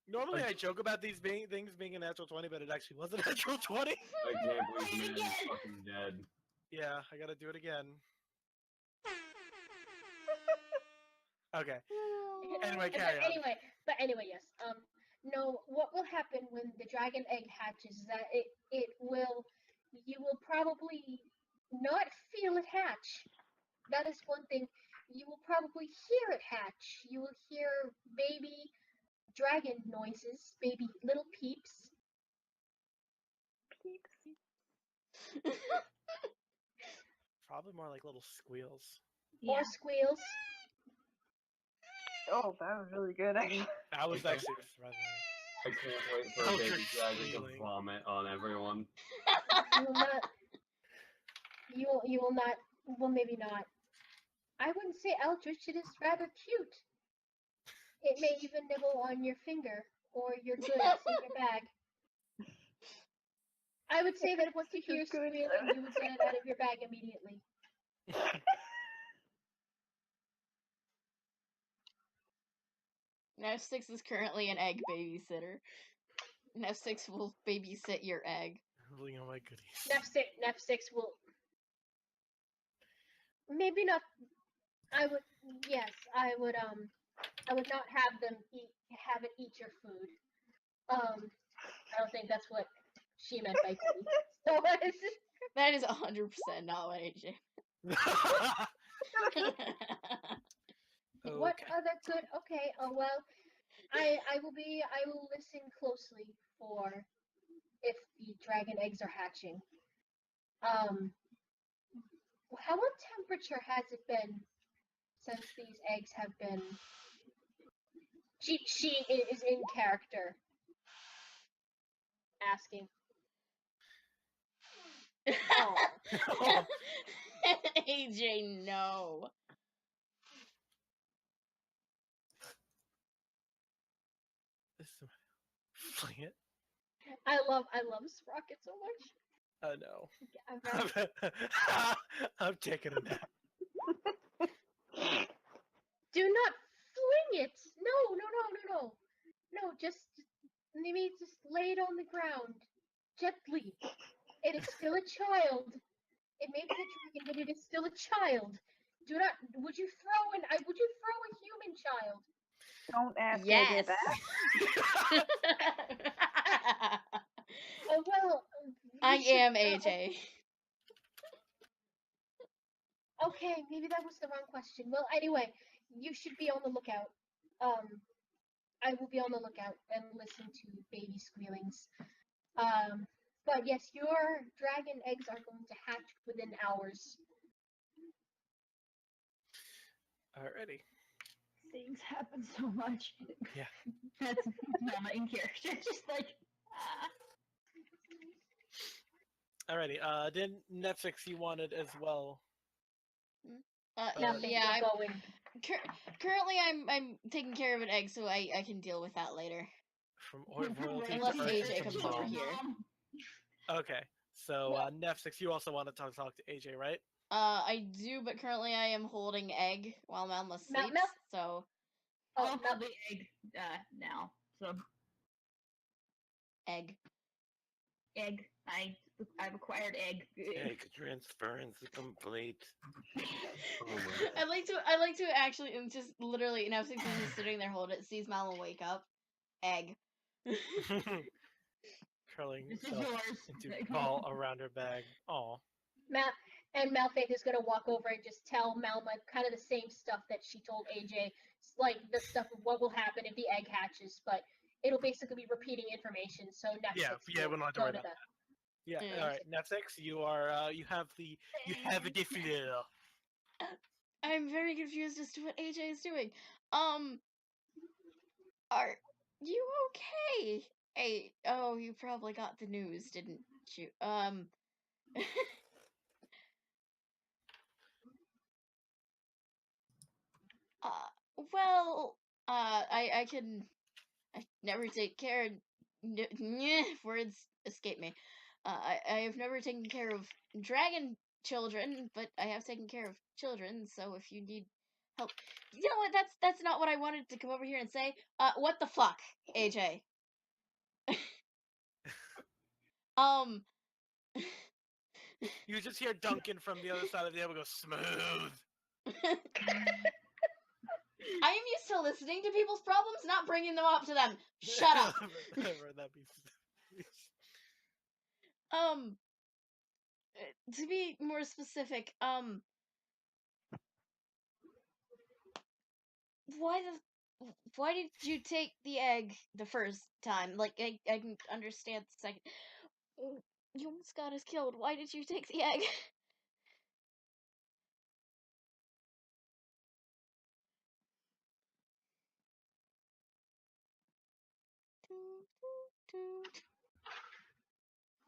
Normally I joke about these things being a natural 20, but it actually was a natural 20. I can't believe man is fucking dead. Yeah, I gotta do it again. Okay. Anyway, carry on. Anyway, yes. No, what will happen when the dragon egg hatches is that you will probably not feel it hatch. That is one thing. You will probably hear it hatch. You will hear baby dragon noises, baby little peeps. Probably more like little squeals. Or squeals. Oh, that was really good, actually. That was actually surprising. I can't wait for a Eldritch baby dragon to squealing. vomit on everyone. You will not. You will not. Well, maybe not. I wouldn't say Eldritch. It is rather cute. It may even nibble on your finger or your goods in your bag. I would say that once you hear squealing, you would get it out of your bag immediately. Nef6 is currently an egg babysitter. Nef6 will babysit your egg. Oh my goodies. Nef6 will. Maybe not. I would. Yes, I would. I would not have it eat your food. I don't think that's what she meant by goody. So That is 100% not what AJ. what Okay. other good? Okay. Oh well, I will listen closely for if the dragon eggs are hatching. What temperature has it been since these eggs have been? She is in character. Asking. Oh. AJ, no. Fling it. I love Sprocket so much. Oh no. I'd rather- I'm taking a nap. Do not fling it. No. No, just maybe just lay it on the ground gently. It is still a child. It may be a dragon, but it is still a child. Do not. Would you throw a human child? Don't ask Yes. AJ that. Oh well. I we should- am AJ. Okay, maybe that was the wrong question. Well, anyway, you should be on the lookout. I will be on the lookout and listen to baby squealings. But yes, your dragon eggs are going to hatch within hours. Alrighty. Things happen so much. Yeah. That's Mama in character. Just like, Alrighty. Then Netflix you wanted as well. Nothing. Yeah, We're going. currently I'm taking care of an egg, so I can deal with that later. From royalty Unless to AJ Earth to comes over Mom. here. Okay. So Netflix, you also want to talk to AJ, right? I do, but currently I am holding egg while Malma sleeps, Mel- so I'll Oh, hold the egg now. So egg. egg. I've acquired egg. Egg transference complete. Oh my I'd like to actually just literally Nef6 is just sitting there holding it, sees Malma wake up. Egg. Curling This is itself yours. into ball around her bag. Aw. Malfaith is gonna walk over and just tell Malma kind of the same stuff that she told AJ, like the stuff of what will happen if the egg hatches, but it'll basically be repeating information. So Netflix yeah, will we're not to go worry to about the. Yeah, Yeah. all right, Netflix, you are you have the the floor. I'm very confused as to what AJ is doing. Are you okay? Hey, oh, you probably got the news, didn't you? Well, I can. I never take care. Words escape me. I have never taken care of dragon children, but I have taken care of children. So if you need help, you know what? That's not what I wanted to come over here and say. What the fuck, AJ? Um. You just hear Duncan from the other side of the table go smooth. I am used to listening to people's problems, not bringing them up to them. Shut up. That'd be Um, to be more specific, why did you take the egg the first time? Like, I can understand the second. You almost got us killed. Why did you take the egg?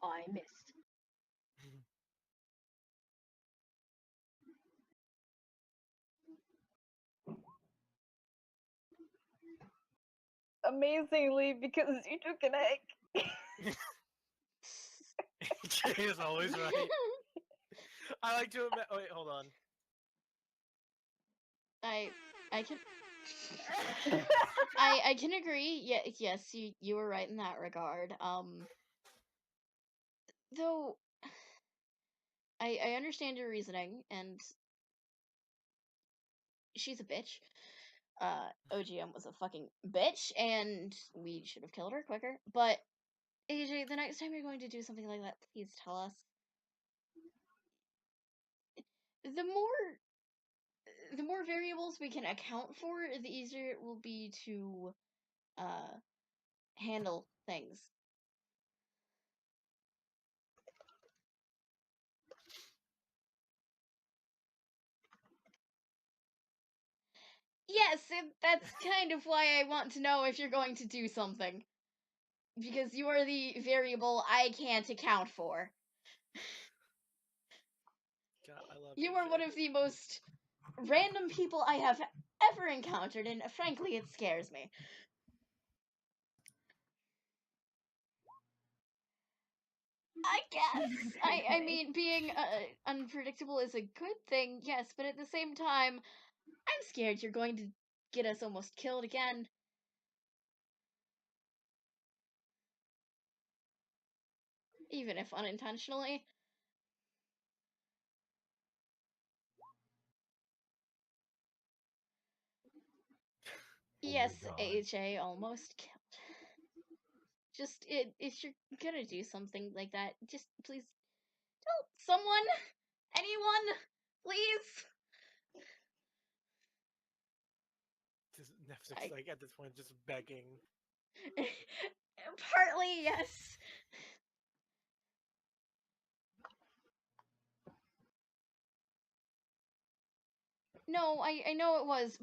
I missed. Amazingly, because you took an egg. Jay is always right. I like to admit. Oh wait, hold on. I can I can agree. Yeah, yes, you were right in that regard. Though I understand your reasoning, and she's a bitch. OGM was a fucking bitch, and we should have killed her quicker. But AJ, the next time you're going to do something like that, please tell us. The more variables we can account for, the easier it will be to handle things. Yes, that's kind of why I want to know if you're going to do something. Because you are the variable I can't account for. God, I love You AJ. are one of the most random people I have ever encountered, and frankly, it scares me. I guess. I mean, being unpredictable is a good thing, yes, but at the same time, I'm scared you're going to get us almost killed again. Even if unintentionally. Yes, God. AJ almost killed. Just, if you're gonna do something like that, just please tell someone, anyone, please. Just Netflix, like at this point, just begging. Partly, yes. No, I know it was,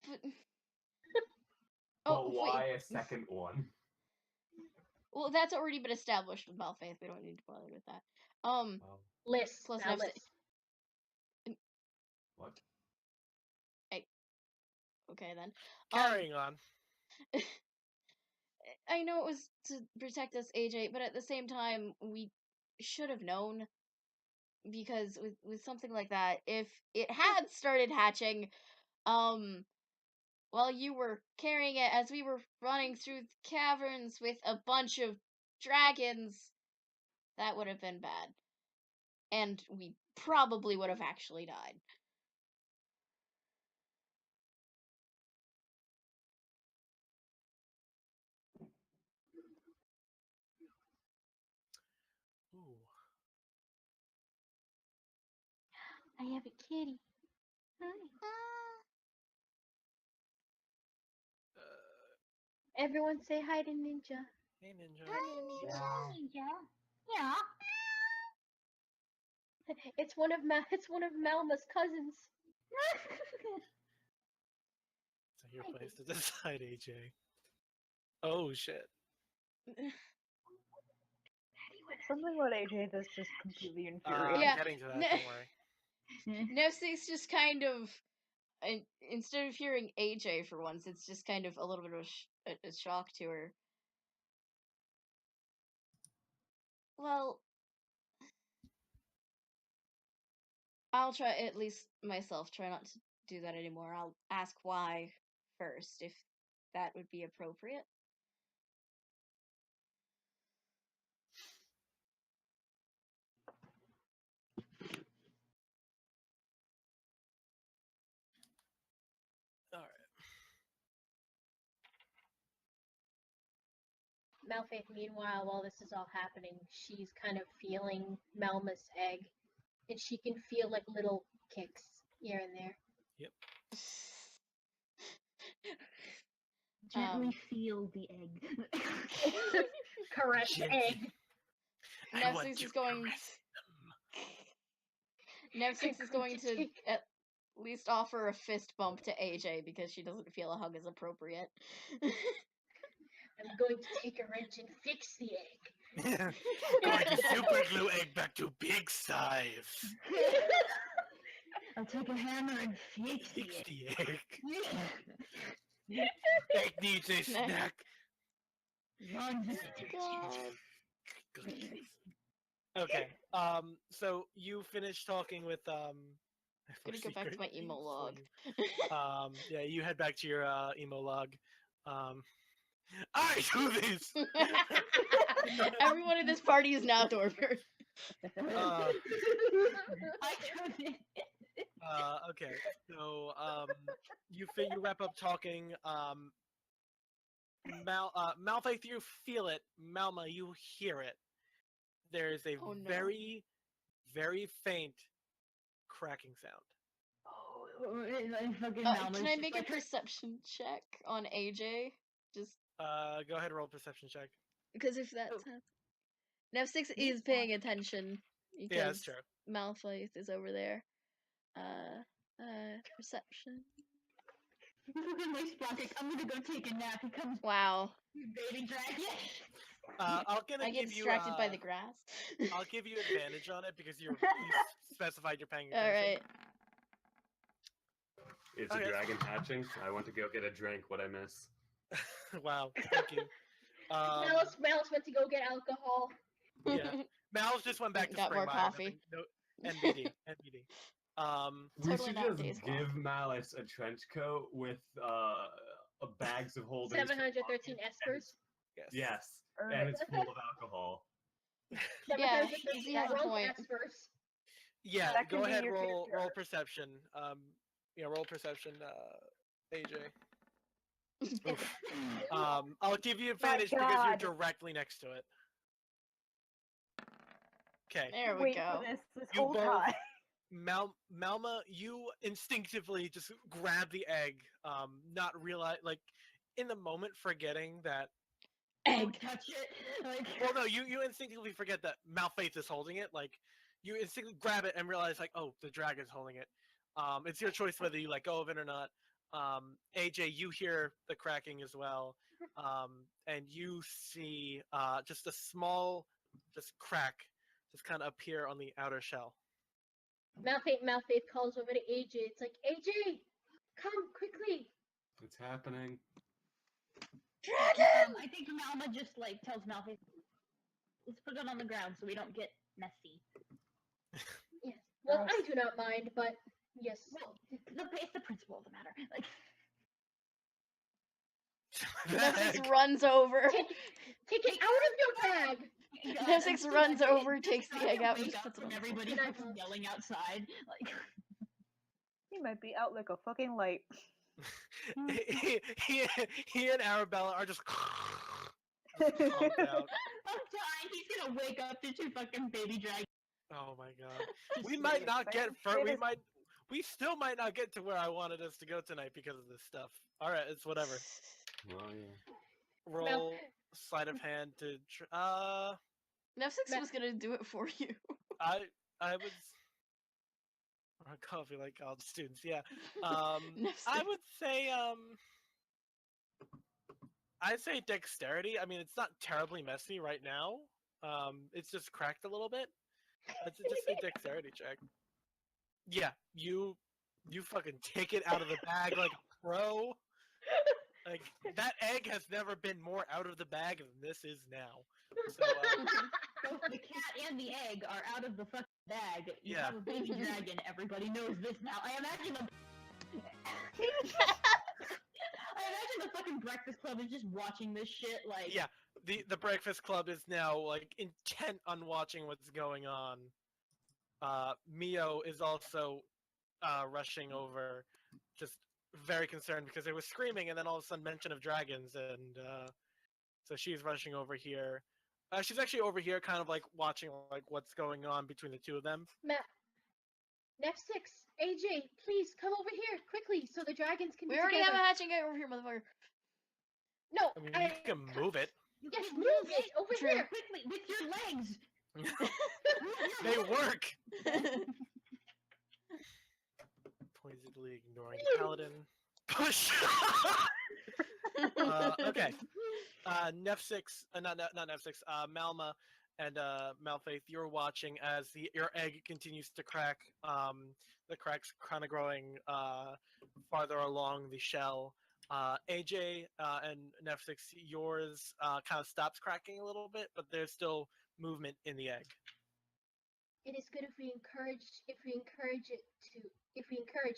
but... But Oh, why wait. a second one? Well, that's already been established with Malfaith. We don't need to bother with that. Oh, List. Plus, Now I've list. what? Okay then. Carrying on. I know it was to protect us, AJ, but at the same time, we should have known, because with something like that, if it had started hatching, while you were carrying it as we were running through the caverns with a bunch of dragons, that would have been bad. And we probably would have actually died. Ooh. I have a kitty. Hi. Everyone say hi to Ninja. Hey, Ninja. Yeah. It's one of Malma's cousins. So your place to decide, AJ. Oh shit. Something about AJ that's just completely I'm infuriating. Yeah. getting to that. No. Don't worry. Nevsix just kind of, instead of hearing AJ for once, it's just kind of a little bit of a shock to her. Well, I'll try, at least myself, try not to do that anymore. I'll ask why first, if that would be appropriate. All right. Malfaith, meanwhile, while this is all happening, she's kind of feeling Melma's egg, and she can feel like little kicks here and there. Gently feel the egg. Caress Gently. egg. I want Nevsix to is going. caress Nevsix is going to take- at least offer a fist bump to AJ because she doesn't feel a hug is appropriate. I'm going to take a wrench and fix the egg. them. Going to super glue egg back to big size. I'll take a hammer and fix Fix it. the egg. Egg needs a snack. Run. God. Okay. So you finished talking with Gonna go back to my emo log. Yeah, you head back to your emo log. I do this. Everyone in this party is now Dorper. Uh, I told it. Okay. So you wrap up talking. Malfaith, you feel it. Malma, you hear it. There is a Oh, no. very, very faint cracking sound. Fucking Can Malma's I just make like, a perception check on AJ? Just Go ahead, roll a perception check. because if that's Oh. Nev6 is paying attention because Yeah, that's true. Malfaith is over there. Perception. Look at my Sprocket. I'm gonna go take a nap. He comes Wow. baby dragon. I'm gonna I get give you. distracted by the grass. I'll give you advantage on it because you specified you're paying All attention. right. It's Okay. a dragon hatching. I want to go get a drink. What I miss? Wow, thank you. Malice went to go get alcohol. Yeah. Mal's just went back to Got more Springmire. coffee. No, NBD. We Totally should not just Days Gone. give Malice a trench coat with bags of holding. 713 espers. Yes. Yes, and it's full of alcohol. Yeah, 713 he has a emerald point. espers. Yeah. That Go could be ahead. your Roll character. perception. Yeah. Roll perception. AJ. Oof. I'll give you advantage because God. you're directly next to it. Okay. There we Wait go. for this You whole both- time. Malma, you instinctively just grab the egg, not realize, like, in the moment, forgetting that. Don't touch it. Like, Well, no, you instinctively forget that Malfaith is holding it. Like, you instinctively grab it and realize, like, oh, the dragon's holding it. It's your choice whether you let go of it or not. AJ, you hear the cracking as well, and you see just a small, just crack, just kind of appear on the outer shell. Malfaith calls over to AJ. It's like, AJ, come quickly. It's happening. I think Malma just like tells Malfaith, let's put it on the ground so we don't get messy. Yes. Well, Gross. I do not mind, but yes. Well, it's the principle of the matter. Like, Nev6 runs over. Take it out of your bag. Nev6 runs over, takes the egg out, and wake just up puts it from on the everybody floor. fucking yelling outside. Like, He might be out like a fucking light. he and Arabella are just pumped out. I'm dying. He's gonna wake up to two fucking baby dragons. Oh my god. We might not get we still might not get to where I wanted us to go tonight because of this stuff. Alright, it's whatever. Well, yeah. roll sleight of hand to. Nefsix Ma- was gonna do it for you. I was. Coffee like college students, yeah. Nefsix. I would say I'd say dexterity. I mean, it's not terribly messy right now. It's just cracked a little bit. I'd just say dexterity check. Yeah, you fucking take it out of the bag like a pro. Like that egg has never been more out of the bag than this is now. So Both the cat and the egg are out of the fucking bag. You Yeah. have a baby dragon. Everybody knows this now. I imagine the fucking Breakfast Club is just watching this shit like. yeah, the Breakfast Club is now like intent on watching what's going on. Mio is also rushing over, just very concerned because they were screaming, and then all of a sudden mention of dragons, and so she's rushing over here. She's actually over here, kind of like watching like what's going on between the two of them. Nef6, AJ, please come over here quickly so the dragons can We be already together. have a hatching guy over here, motherfucker. No, I mean, you can move it. Yes, move it over True. here. Quickly with your legs. They work. Poisedly ignoring the paladin. Push. Okay. Nef6, not Nef6. Malma and Malfaith, you're watching as your egg continues to crack. The cracks kind of growing farther along the shell. AJ and Nef6, yours kind of stops cracking a little bit, but there's still movement in the egg. It is good if we encourage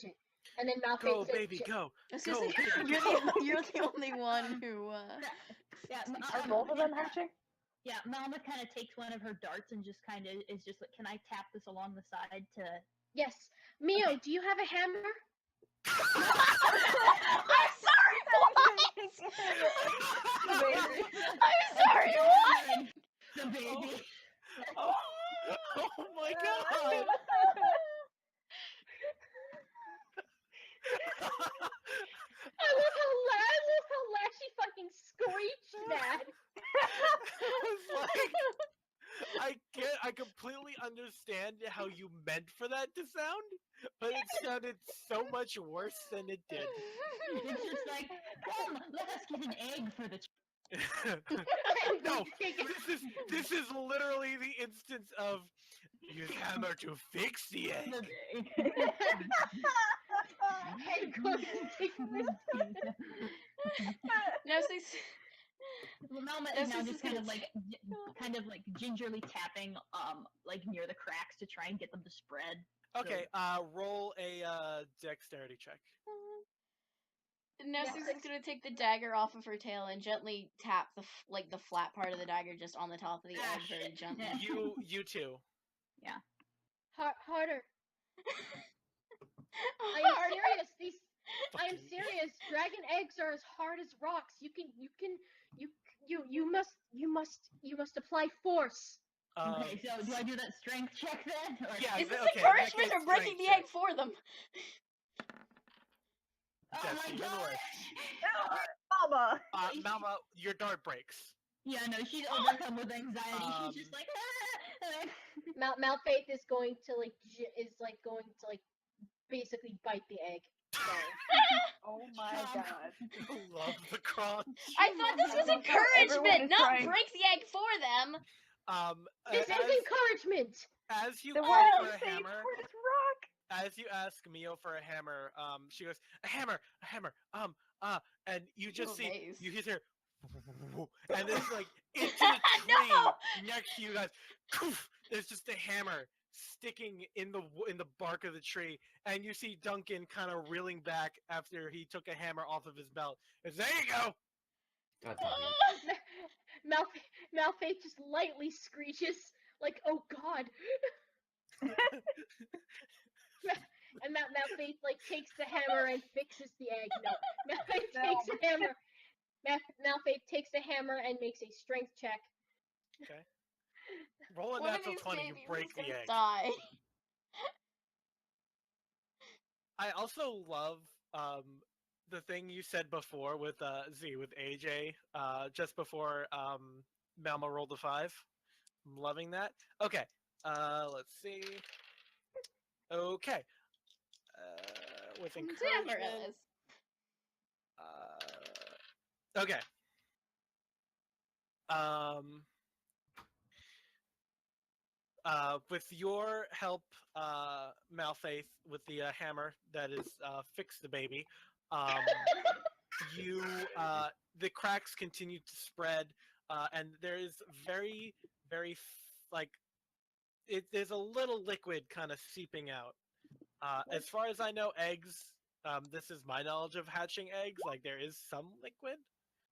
it. And then Malphite Go, says, baby, go. I was Go, gonna say, baby, you're the only one who. Yeah, Are both of them hatching? Yeah, Malma kind of takes one of her darts and just kind of is just like, can I tap this along the side to? yes. Mio, do you have a hammer? I'm sorry. What? I'm sorry. What? The baby. Oh, oh my god! I love how loud she fucking screeched that. It's like, I completely understand how you meant for that to sound, but it sounded so much worse than it did. It's just like, come, let us get an egg for the. No, this is literally the instance of use hammer to fix the egg. And going to take this. Nefsix. Malma This is now is just gonna kind of like gingerly tapping like near the cracks to try and get them to spread. Okay, roll a dexterity check. Nefsix is gonna take the dagger off of her tail and gently tap the flat part of the dagger just on the top of the egg very shit. gently. You too. Harder. I am serious. I am serious. Dragon eggs are as hard as rocks. You must apply force. Okay, so do I do that strength check then? Or... Yeah. Is this okay, in that encouragement case, or breaking strength the egg check. for them? Oh That's my even god! worse. Mama. Malma, your dart breaks. Yeah, no, she's overcome with anxiety. She's just like, Malfaith is going to basically bite the egg. Oh my god. Love the crunch. I thought this was Everyone is encouragement, not trying. break the egg for them. This is encouragement. As you Then ask why for don't you a say hammer, for this rock? as you ask Mio for a hammer, she goes, a hammer, and you just see, amazed. you hear her, and then like into the tree No! next to you guys, poof, there's just a hammer sticking in the bark of the tree, and you see Duncan kind of reeling back after he took a hammer off of his belt. It's, there you go. God damn it. Malfaith just lightly screeches, like, oh god. And Malfaith like takes the hammer and fixes the egg. No, Malfaith takes a hammer. Malfaith takes a hammer and makes a strength check. Okay. Roll a One of natural these 20, you babies break is the gonna egg. die. I also love the thing you said before with with AJ, just before Malma rolled a 5. I'm loving that. Okay, let's see. Okay, with encouragement. Amaryllis. Okay. With your help, Malfaith, with the hammer that is fix the baby, you the cracks continue to spread, and there is very, very like there's a little liquid kind of seeping out. As far as I know, eggs. This is my knowledge of hatching eggs. Like there is some liquid.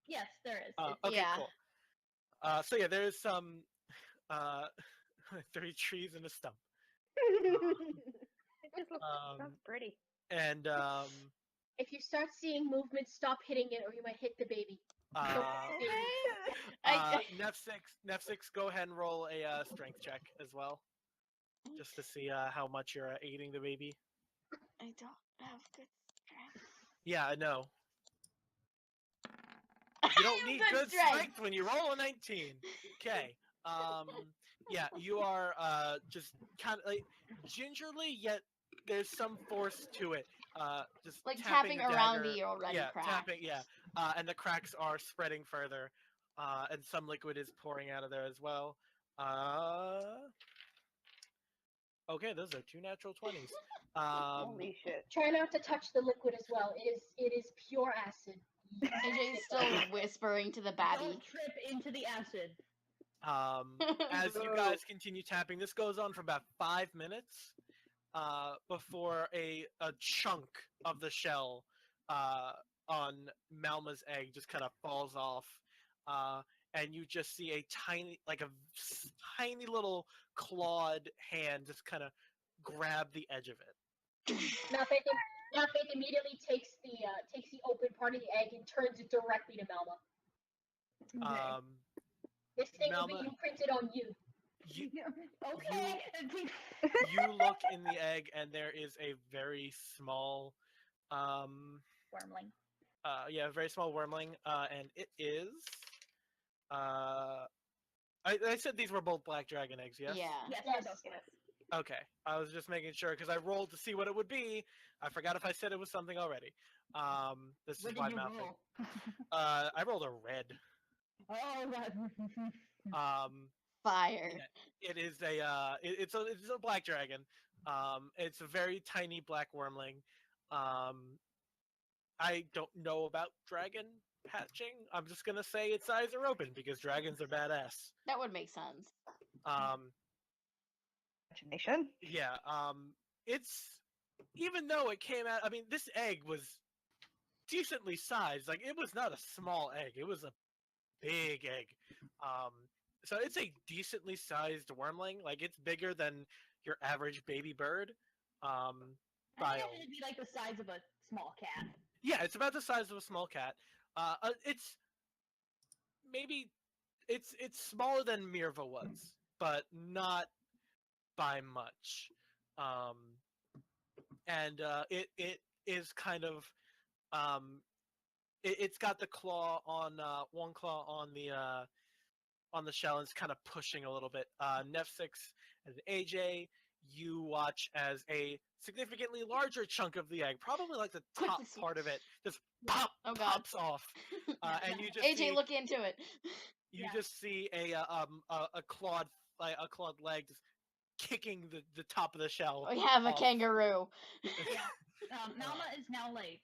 Yes, there is. Okay, Yeah. cool. So yeah, there is some 3 trees and a stump. It just looks sounds pretty. And If you start seeing movement, stop hitting it, or you might hit the baby. Nef6, go ahead and roll a strength check as well, just to see how much you're aiding the baby. I don't have good strength. Yeah, I know. You don't need good strength when you roll a 19. Okay. Yeah, you are just kind of like gingerly, yet there's some force to it. Just Like tapping the around dagger. the already crack. Tapping. Yeah, and the cracks are spreading further, and some liquid is pouring out of there as well. Okay, those are 2 natural 20s. Holy shit. Try not to touch the liquid as well. It is pure acid. AJ's still whispering to the baddie. Don't trip into the acid. As you guys continue tapping, this goes on for about 5 minutes before a chunk of the shell on Malma's egg just kind of falls off, and you just see a tiny little clawed hand just kind of grab the edge of it. Malfaith immediately takes the open part of the egg and turns it directly to Malma. This thing will be imprinted on you. Okay. You look in the egg, and there is a very small, Wormling. very small wormling, and it is. I said these were both black dragon eggs, yes? Yeah. Yes. Okay, I was just making sure because I rolled to see what it would be. I forgot if I said it was something already. This is What why did you mouth. roll? I rolled a red. Oh, that. Fire. Yeah, it is it's a black dragon. It's a very tiny black wormling. I don't know about dragon hatching. I'm just gonna say its eyes are open because dragons are badass. That would make sense. Imagination. Yeah. It's even though it came out. I mean, this egg was decently sized. Like it was not a small egg. It was a big egg. So it's a decently sized wormling. Like it's bigger than your average baby bird. I imagine it'd be like the size of a small cat. Yeah, it's about the size of a small cat. It's maybe it's smaller than Mirva was, but not by much. And it is kind of it's got the claw on one claw on the shell and it's kind of pushing a little bit. Nef6 and AJ, you watch as a significantly larger chunk of the egg, probably like the top part of it, just pops off, and you just AJ, look into it. You just see a clawed leg just kicking the top of the shell. We have off. a kangaroo. Malma is now like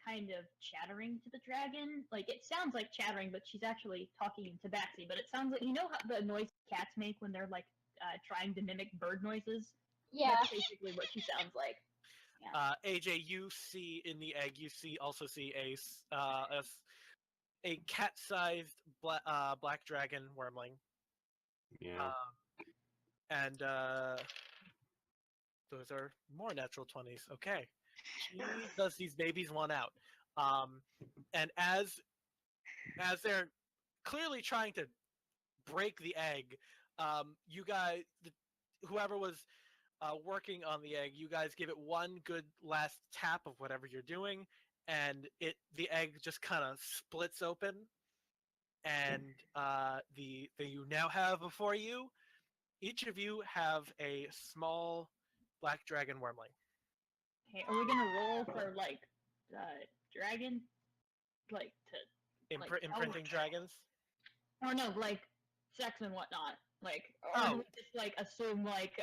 kind of chattering to the dragon. Like it sounds like chattering, but she's actually talking in Tabaxi. But it sounds like, you know how the noise cats make when they're like trying to mimic bird noises? Yeah. That's basically what she sounds like. Yeah. AJ, you see in the egg, you also see a cat-sized black dragon wormling. Yeah. And those are more natural 20s. Okay. She does these babies one out. And as they're clearly trying to break the egg, you guys, whoever was working on the egg, you guys give it one good last tap of whatever you're doing, and the egg just kind of splits open, and you now have before you, each of you have a small black dragon wormling. Okay, are we gonna roll for like dragon, like to like, Imprinting dragons. or no, like sex and whatnot, like, or do Oh. we just like assume like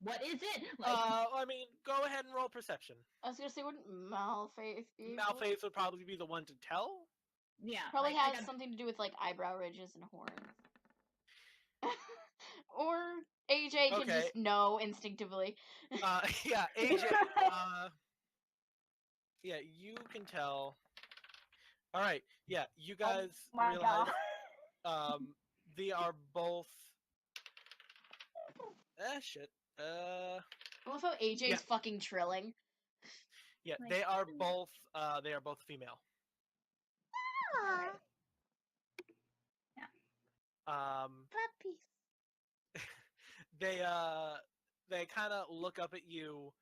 what is it? Like, I mean, go ahead and roll perception. I was gonna say, wouldn't Malfaith be? able- Malfaith would probably be the one to tell. yeah, Probably like, I has got- something to do with like eyebrow ridges and horns. Or AJ can Okay. just know instinctively. Yeah, AJ. Yeah, you can tell. All right. Yeah, you guys my realize God. they are both. Shit. I love how AJ's Yeah. fucking trilling. Yeah, Like, they are both. They are both female. Puppies. They kind of look up at you,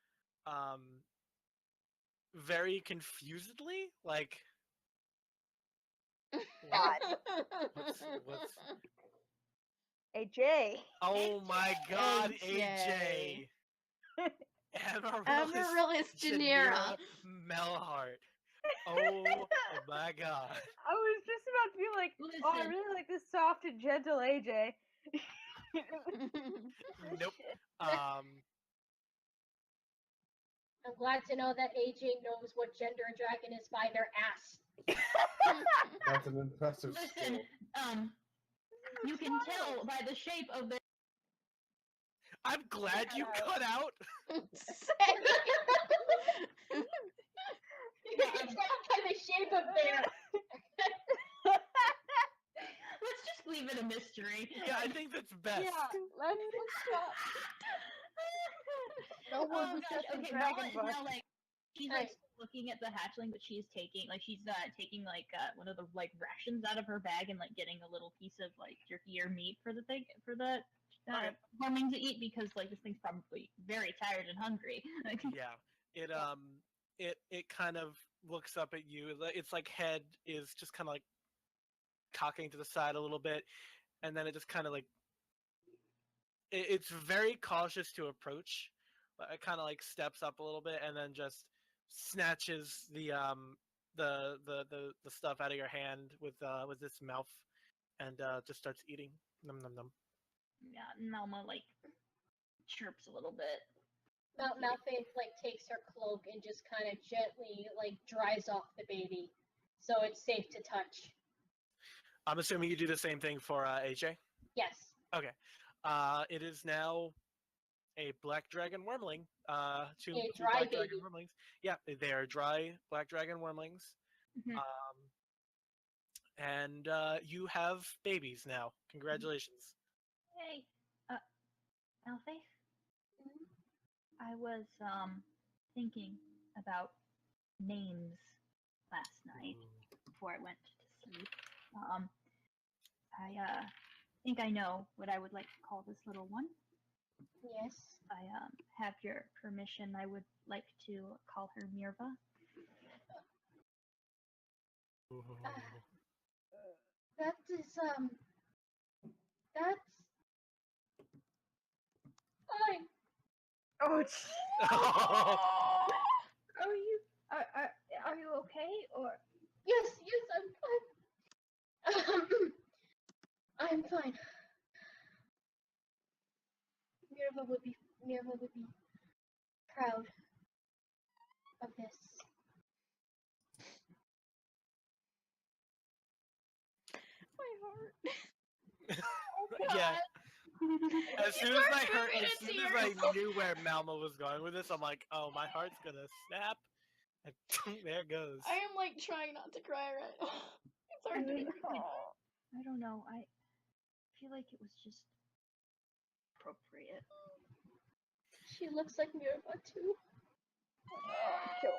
very confusedly, like. God. What's AJ. Oh my God, AJ. AJ. Amaryllis Amaryllis Janira. Melhart. Oh my God. I was just about to be like, oh, I Listen. really like this soft and gentle AJ. Nope. I'm glad to know that AJ knows what gender a dragon is by their ass. That's an impressive listen, skill. you can tell by the shape of their. I'm glad you cut out. You can tell by the shape of their. Let's just leave it a mystery. Yeah, I think that's best. Yeah, let's stop. No Oh one gosh, okay, dragon Bella is butt. now like she's like looking at the hatchling, but she's taking taking one of the like rations out of her bag and like getting a little piece of like jerky or meat for the Okay. farming to eat because like this thing's probably very tired and hungry. Like, Yeah. It kind of looks up at you. Its like head is just kind of like cocking to the side a little bit, and then it just kind of like it's very cautious to approach. But it kind of like steps up a little bit and then just snatches the stuff out of your hand with its mouth and just starts eating. Num num num. yeah, Melma like chirps a little bit. Malfaith like takes her cloak and just kind of gently like dries off the baby, so it's safe to touch. I'm assuming you do the same thing for AJ. Yes. Okay. It is now a black dragon wormling. Two dry black dragon baby. wormlings. Yeah, they are dry black dragon wormlings. Mhm. And you have babies now. Congratulations. Hey, Malfaith, Mhm. I was thinking about names last night before I went to sleep. I think I know what I would like to call this little one. Yes. I have your permission. I would like to call her Mirva. That is that's fine. Oh, gee. Are you okay or? Yes, I'm fine. I'm fine. Mirva would be proud of this. My heart. Yeah. As soon as I heard, moving as in soon as I knew where Malma was going with this, I'm like, oh, my heart's gonna snap. And there it goes. I am like trying not to cry right now. It's hard to be. I don't know. I feel like it was just appropriate. She looks like Mirva too. Kill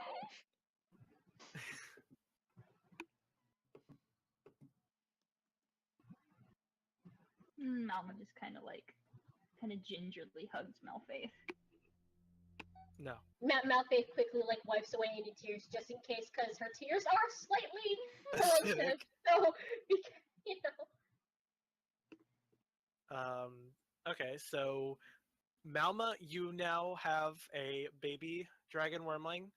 Alma just kind of gingerly hugs Malfaith. No. Malphite quickly like wipes away any tears just in case, because her tears are slightly corrosive. So, you know. Okay, so Malma, you now have a baby dragon wormling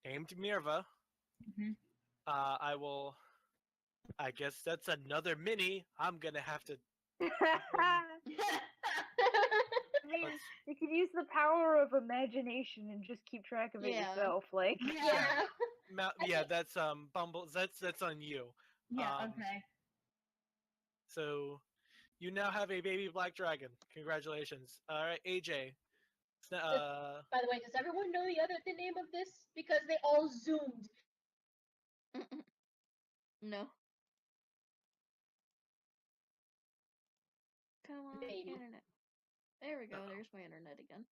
named Mirva. Mhm. I guess that's another mini. I'm gonna have to. I mean, Let's- you can use the power of imagination and just keep track of it Yeah. yourself. Like, Yeah. Yeah, that's Bumble. That's on you. Yeah. Um, Okay. So you now have a baby black dragon. Congratulations. All right, AJ. By the way, does everyone know the name of this? Because they all zoomed. No. Come on, Baby. internet. There we go. There's my internet again.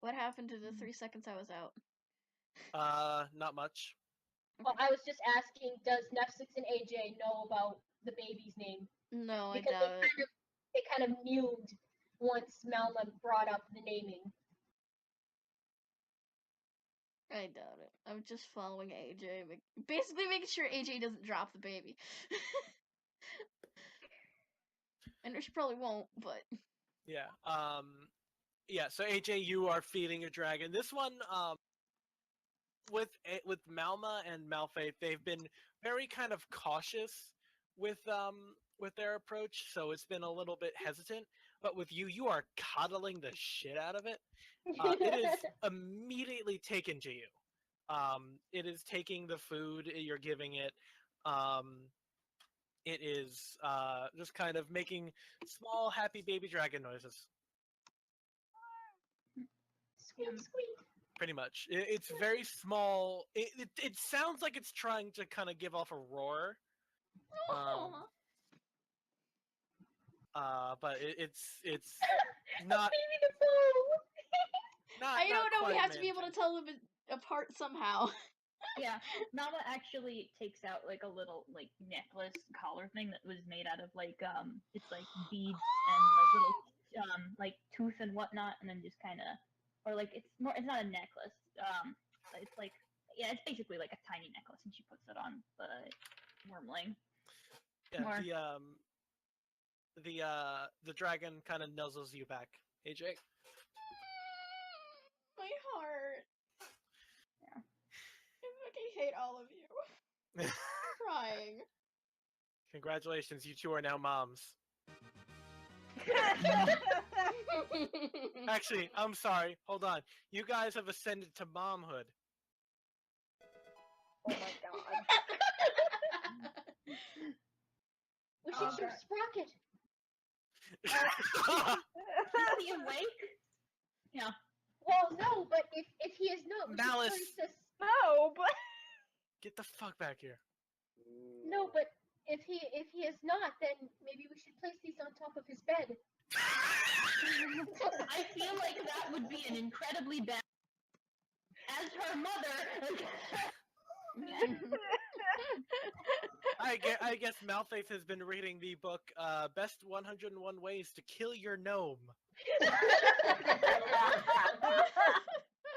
What happened to the 3 seconds I was out? Not much. Well, I was just asking, does Netflix and AJ know about the baby's name? No, I Because doubt it. they kind of mewed once Malma brought up the naming. I doubt it. I'm just following AJ, basically making sure AJ doesn't drop the baby. I know she probably won't, but Yeah. Yeah. So AJ, you are feeding a dragon. This one, with Malma and Malphite, they've been very kind of cautious with their approach, so it's been a little bit hesitant. But with you, you are coddling the shit out of it. It is immediately taken to you. It is taking the food you're giving it. It is just kind of making small, happy baby dragon noises. Squeak, squeak. Pretty much. It's very small. It sounds like it's trying to kind of give off a roar. But it's not. Baby the fool. Not. I don't know. We quite have to be able to managing. tell them apart somehow. Yeah, Nala actually takes out like a little like necklace collar thing that was made out of like it's like beads and like little like tooth and whatnot, and then just kind of or like it's not a necklace, it's like yeah, it's basically like a tiny necklace, and she puts it on the wormling. Yeah, More. the dragon kind of nuzzles you back, AJ. My heart. Yeah. I fucking hate all of you. I'm crying. Congratulations, you two are now moms. Actually, I'm sorry. Hold on. You guys have ascended to momhood. oh my god. We should show Sprocket. Is he awake? Yeah. Well, no, but if he is not, we should Malice. place this. No, but Get the fuck back here. No, but if he is not, then maybe we should place these on top of his bed. I feel like that would be an incredibly bad. As her mother. I guess Malphite has been reading the book Best 101 Ways to Kill Your Gnome.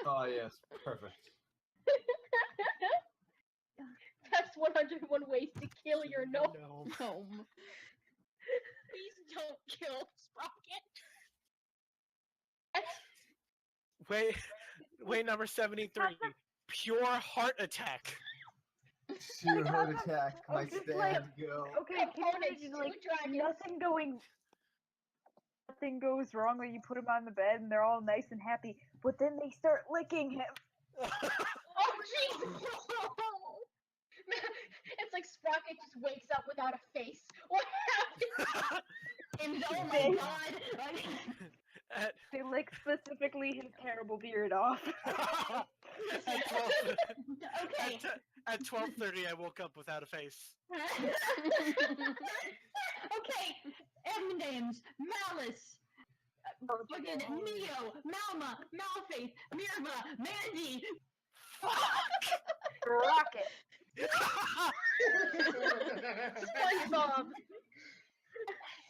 Oh yes, perfect. That's 101 ways to kill your gnome. No. Please don't kill Sprocket. Way number 73. Pure heart attack. Sheer heart attack. My just stand like- go. okay, can you Components imagine to like dragons. nothing goes wrong when you put them on the bed and they're all nice and happy, but then they start licking him. Oh, jeez! It's like Sprocket just wakes up without a face. What happened? And oh my god! At, They lick specifically his terrible beard off. at 12, Okay. at 12:30, I woke up without a face. Okay. M names: Malice, fucking Neo, Malma, Malphite, Mirva, Mandy. Rocket. SpongeBob.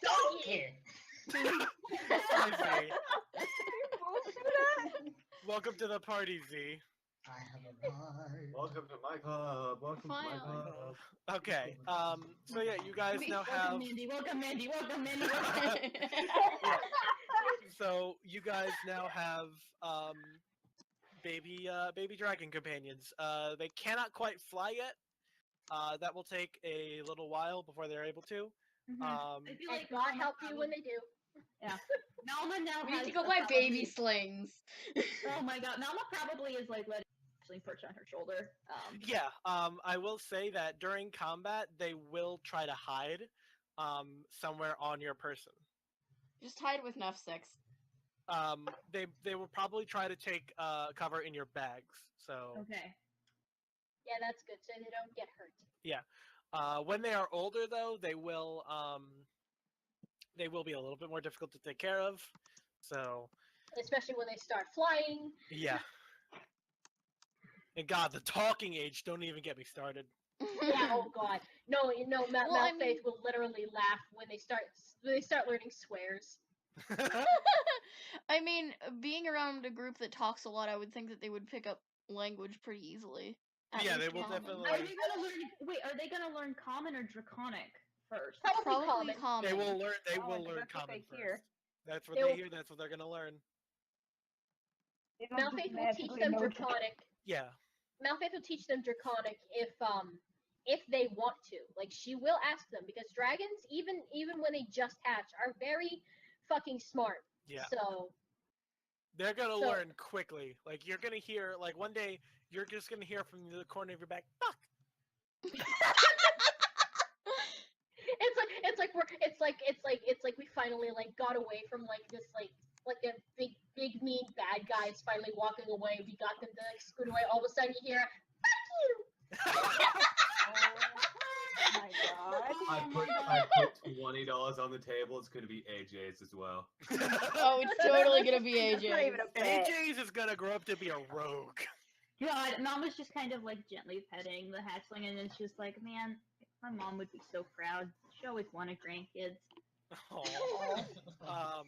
I see. Welcome to the party, Z. I have arrived. Welcome to my club. Welcome to my Finally. club. Okay. So yeah, you guys now Welcome, have. Mandy. Welcome, Mandy. Welcome, Mandy. So you guys now have baby dragon companions. They cannot quite fly yet. That will take a little while before they're able to. Mhm. I feel And like God Malma help you when probably- they do. Malma now We need has to go a buy probably- baby slings. Oh my god, Malma probably is like letting actually perch on her shoulder. Yeah. I will say that during combat they will try to hide somewhere on your person. Just hide with Nuff Six. They will probably try to take cover in your bags. So Okay. Yeah, that's good, so they don't get hurt. when they are older, though, they will be a little bit more difficult to take care of. So Especially when they start flying. yeah. And God, the talking age, don't even get me started. Yeah, oh god. No, Well, I Malfaith mean- will literally laugh when they start learning swears. I mean, being around a group that talks a lot, I would think that they would pick up language pretty easily. At Yeah, least they will common. definitely- Are they gonna learn wait, are they gonna learn common or draconic first? Probably Probably common. common. They will learn. They Oh, will I think learn that's what common they hear. first. That's what They they will- hear. That's what they're gonna learn. They don't just Malfaith will teach magically them know draconic. Yeah. Malfaith will teach them draconic if they want to. Like she will ask them because dragons, even when they just hatch, are very fucking smart. Yeah. So They're gonna So- learn quickly. Like you're gonna hear. Like one day, you're just gonna hear from the corner of your back. Fuck. it's like we finally like got away from like this like a big mean bad guy is finally walking away. We got them to like scoot away. All of a sudden you hear, "Fuck you!" Oh my god. I put $20 on the table. It's gonna be AJ's as well. Oh, it's totally gonna be That's not AJ. even a bet. AJ's is gonna grow up to be a rogue. God, Malma's just kind of like gently petting the hatchling, and it's just like, man, my mom would be so proud. She always wanted grandkids. Aw.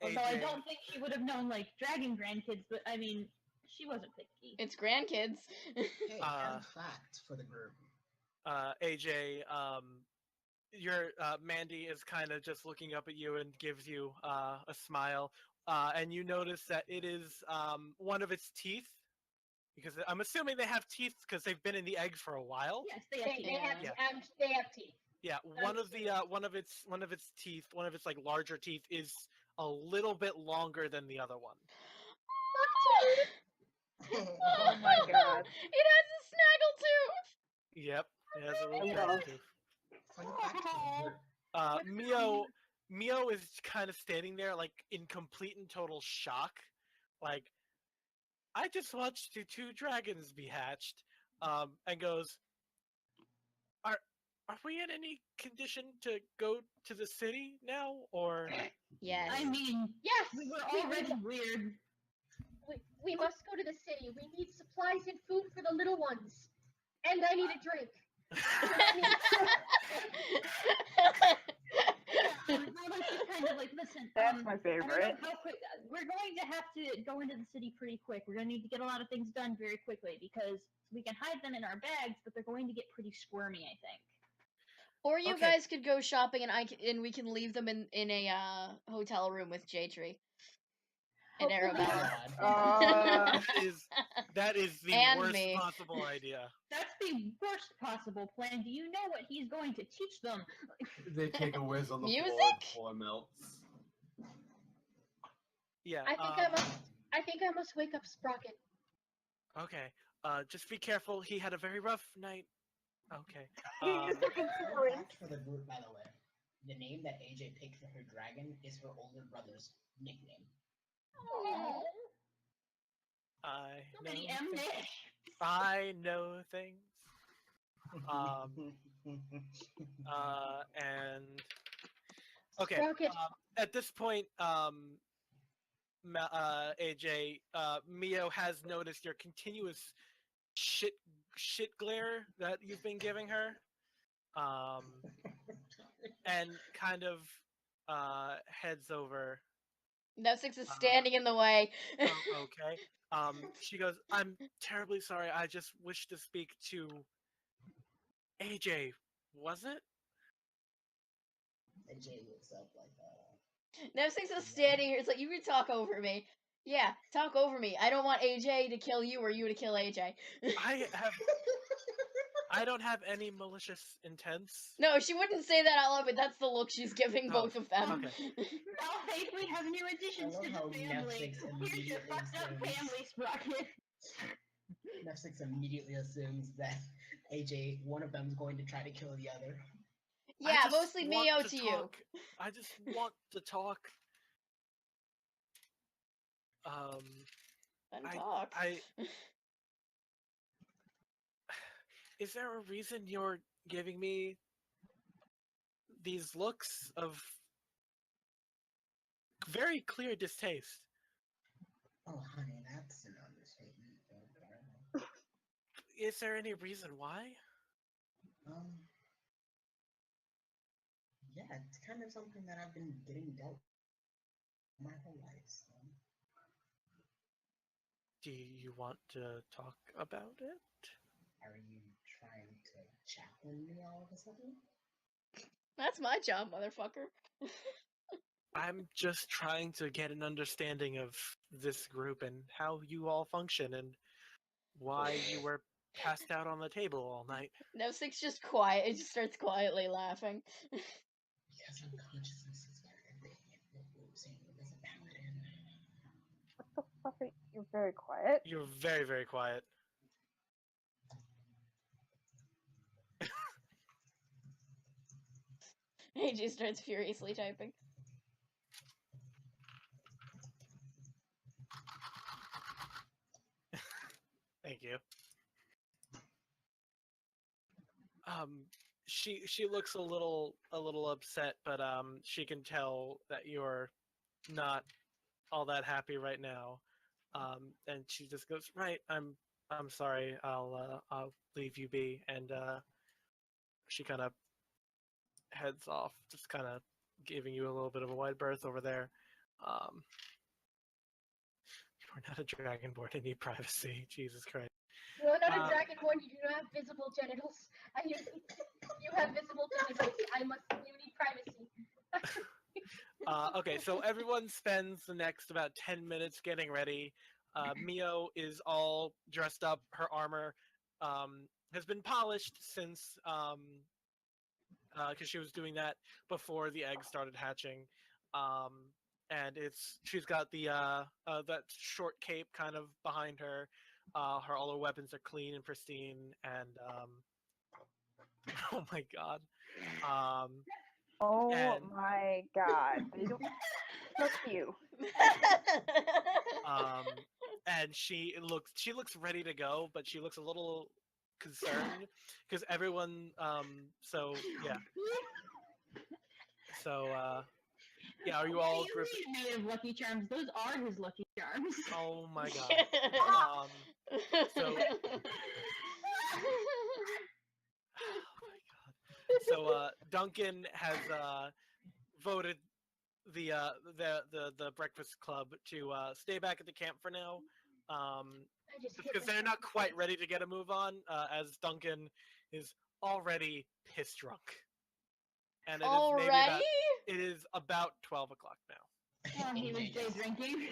Although I AJ, don't think she would have known like dragon grandkids, but I mean, she wasn't picky. It's grandkids. Hey, Uh, fun fact for the group. AJ, your Mandy is kind of just looking up at you and gives you a smile, and you notice that it is one of its teeth, because I'm assuming they have teeth because they've been in the egg for a while. Yes, they have They teeth. have Yeah. they have teeth. Yeah, one of its teeth, one of its like larger teeth, is a little bit longer than the other one. Oh my god. It has a snaggle tooth. Yep, it has a little love- tooth. Fun fact for the group. Mio is kind of standing there like in complete and total shock. Like, I just watched the two dragons be hatched. And goes, Are we in any condition to go to the city now, or Yes. I mean, Yes, we were we- already weird. we must go to the city. We need supplies and food for the little ones, and I need a drink. Malma's just kind of like, listen. That's my I don't know favorite. how quick. We're going to have to go into the city pretty quick. We're going to need to get a lot of things done very quickly because we can hide them in our bags, but they're going to get pretty squirmy, I think. Or you Okay. guys could go shopping, and we can leave them in a hotel room with J Tree and Hopefully- Arabella. that is the And worst me. possible idea. That's the worst possible plan. Do you know what he's going to teach them? They take a whiz on the floor and Music? the floor melts. Yeah. I think I must wake up Sprocket. Okay. Just be careful. He had a very rough night. Okay. He's just looking super Fun in- fact for the group, by the way. The name that AJ picked for her dragon is her older brother's nickname. I So know many things. M-Nick. I know things. And okay. Sprocket. At this point, AJ, Mio has noticed your continuous shit glare that you've been giving her, and kind of heads over Nevsix is standing in the way. Oh, okay. She goes, I'm terribly sorry. I just wish to speak to AJ. Was it? And Jay looks up like, Nevsix is standing here. It's like, you can talk over me. Yeah, talk over me. I don't want AJ to kill you or you to kill AJ. I don't have any malicious intents. No, she wouldn't say that out loud, but that's the look she's giving Oh, both of them. okay. Oh, hey, we have new additions love to how the family. Netflix Here's your immediately fucked up assumes- family, Sprocket. Netflix immediately assumes that AJ, one of them, is going to try to kill the other. I Yeah, just mostly want Mio to to you. talk. I just want to talk. Then I- talk. Is there a reason you're giving me these looks of very clear distaste? Oh, honey, that's an understatement. Don't worry. Is there any reason why? Yeah, it's kind of something that I've been getting dealt my whole life. So. Do you want to talk about it? Are you trying to chaplain me all of a sudden? That's my job, motherfucker. I'm just trying to get an understanding of this group and how you all function and why you were passed out on the table all night. Nevsix just quiet. It just starts quietly laughing. Because unconsciousness is very big and what we were saying as a paladin. What the fuck? You're very quiet. You're very, very quiet. AJ starts furiously typing. Thank you. She looks a little upset, but she can tell that you're not all that happy right now. And she just goes, "Right, I'm sorry. I'll leave you be." And she kind of heads off, just kind of giving you a little bit of a wide berth over there. You're not a dragonborn and need privacy. Jesus Christ. You are not a dragonborn, you do not have visible genitals. And you have visible genitals. You need privacy. Okay, so everyone spends the next about 10 minutes getting ready. Mio is all dressed up. Her armor has been polished since because she was doing that before the eggs started hatching. And she's got the that short cape kind of behind her. All her weapons are clean and pristine, and oh my god. Oh And- my god. They don't fuck you. And she looks ready to go, but she looks a little concerned because everyone. So yeah. So yeah, are you all What do you mean made of Lucky Charms? Those are his Lucky Charms. Oh my god. So. So Duncan has voted the Breakfast Club to stay back at the camp for now, I just hit because they're myself not quite ready to get a move on, as Duncan is already piss drunk, and it is about 12 o'clock now. Oh, he was day drinking.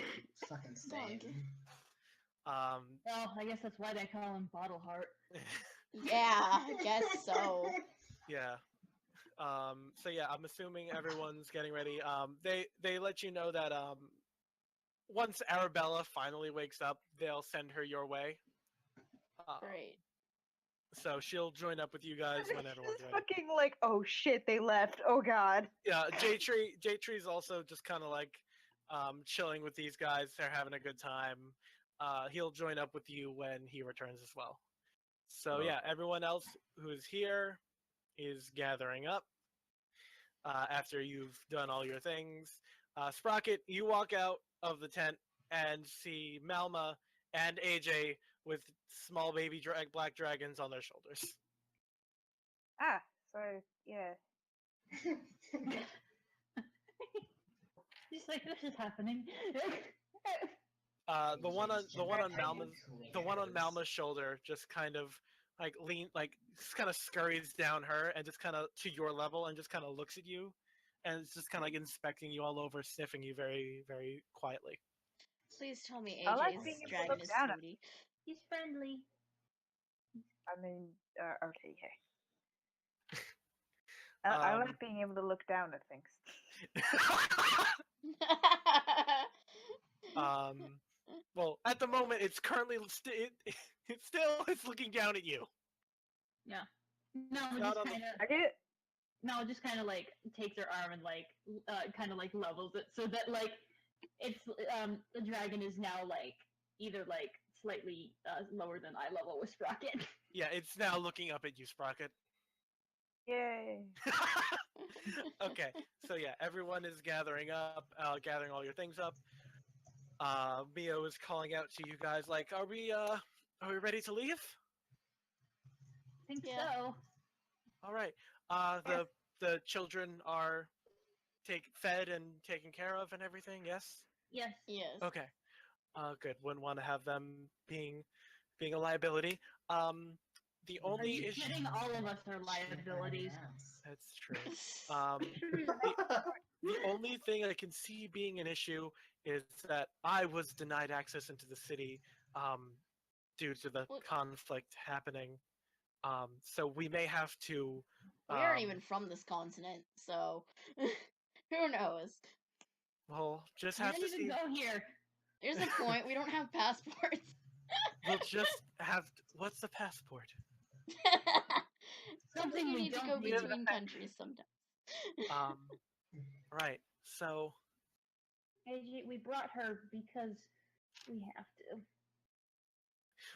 Fucking same. Um, Well, I guess that's why they call him Bottle Heart. Yeah, I guess so. yeah. So yeah, I'm assuming everyone's getting ready. They let you know that once Arabella finally wakes up, they'll send her your way. Great. So she'll join up with you guys when everyone's ready. Fucking like, oh shit, they left. Oh god. Yeah, J-Tree's also just kind of like chilling with these guys. They're having a good time. He'll join up with you when he returns as well. So yeah, everyone else who is here is gathering up after you've done all your things. Sprocket, you walk out of the tent and see Malma and AJ with small baby black dragons on their shoulders. Ah, so yeah. She's like, this is happening. The one on Malma's Malma's shoulder just kind of just kind of scurries down her and just kind of to your level and just kind of looks at you, and it's just kind of like inspecting you all over, sniffing you very very quietly. Please tell me I like AJ's being able to dragon look is down at- snooty. He's friendly. I mean, okay, yeah. I like being able to look down at things. Well, at the moment, it's currently it's looking down at you. Yeah. No, Not just on the- kind of. I get No, just kind of like takes her arm and like kind of like levels it so that like it's the dragon is now like either like slightly lower than eye level with Sprocket. Yeah, it's now looking up at you, Sprocket. yay. Okay, so yeah, everyone is gathering up, gathering all your things up. Mio is calling out to you guys, like, are we ready to leave? I think Yeah. so. All right. The children are fed and taken care of and everything. Yes. Yes. Yes. Okay. Good. Wouldn't want to have them being a liability. The Are only you issue. kidding? All of us are liabilities. That's true. The only thing I can see being an issue is that I was denied access into the city due to the What? conflict happening. So we may have to. We aren't even from this continent, so who knows? We'll just I have to didn't see. even go here. There's a point. We don't have passports. We'll just have. What's the passport? Something Something you we need to don't go need. between countries sometimes. Right. So AJ, we brought her because we have to.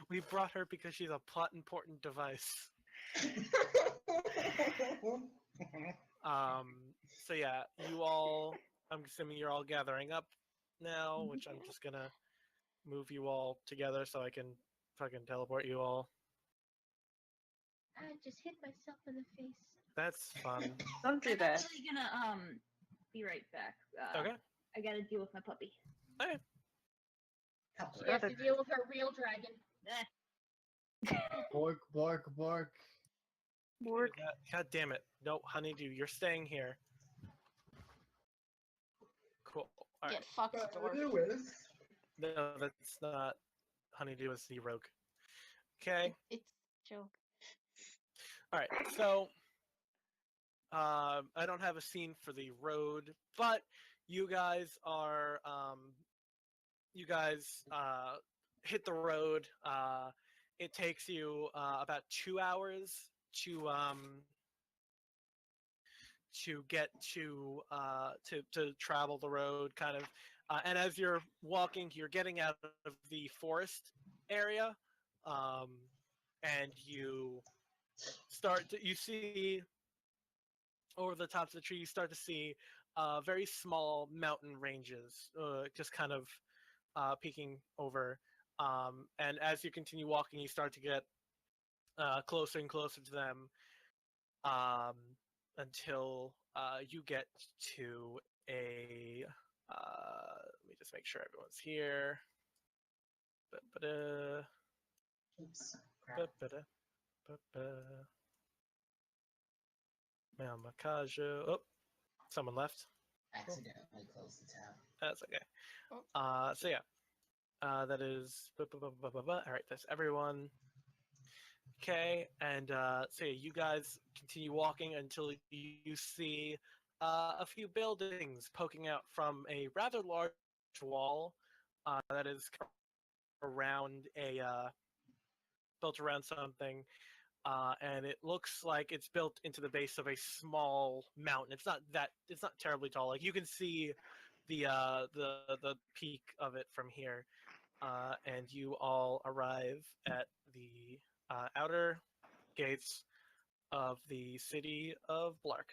we brought her because she's a plot important device. So yeah, you all. I'm assuming you're all gathering up now, which I'm just gonna move you all together so I can fucking teleport you all. I just hit myself in the face. That's fun. Don't do I'm that. actually gonna be right back. Okay. I gotta deal with my puppy. She has to deal with her real dragon. Bork, bork, bork. Work. God damn it. No, honeydew, you're staying here. Cool. All right. Get fucked, dwarf. No, that's not honeydew, it's the rogue. Okay. It's a joke. All right. So, I don't have a scene for the road, but you guys are, hit the road. It takes you about 2 hours to get to travel the road, kind of. And as you're walking, you're getting out of the forest area, and you see over the tops of the tree. You start to see very small mountain ranges, just kind of peeking over. And as you continue walking, you start to get closer and closer to them, until you get to a. Let me just make sure everyone's here. Oops. Crap. Makaja. Oh, someone left. Accidentally closed the tab. That's okay. So yeah, that is. All right, that's everyone. Okay, and so yeah, you guys continue walking until you see a few buildings poking out from a rather large wall that is built around something, and it looks like it's built into the base of a small mountain. It's not terribly tall. Like you can see the peak of it from here, and you all arrive at the outer gates of the city of Blark.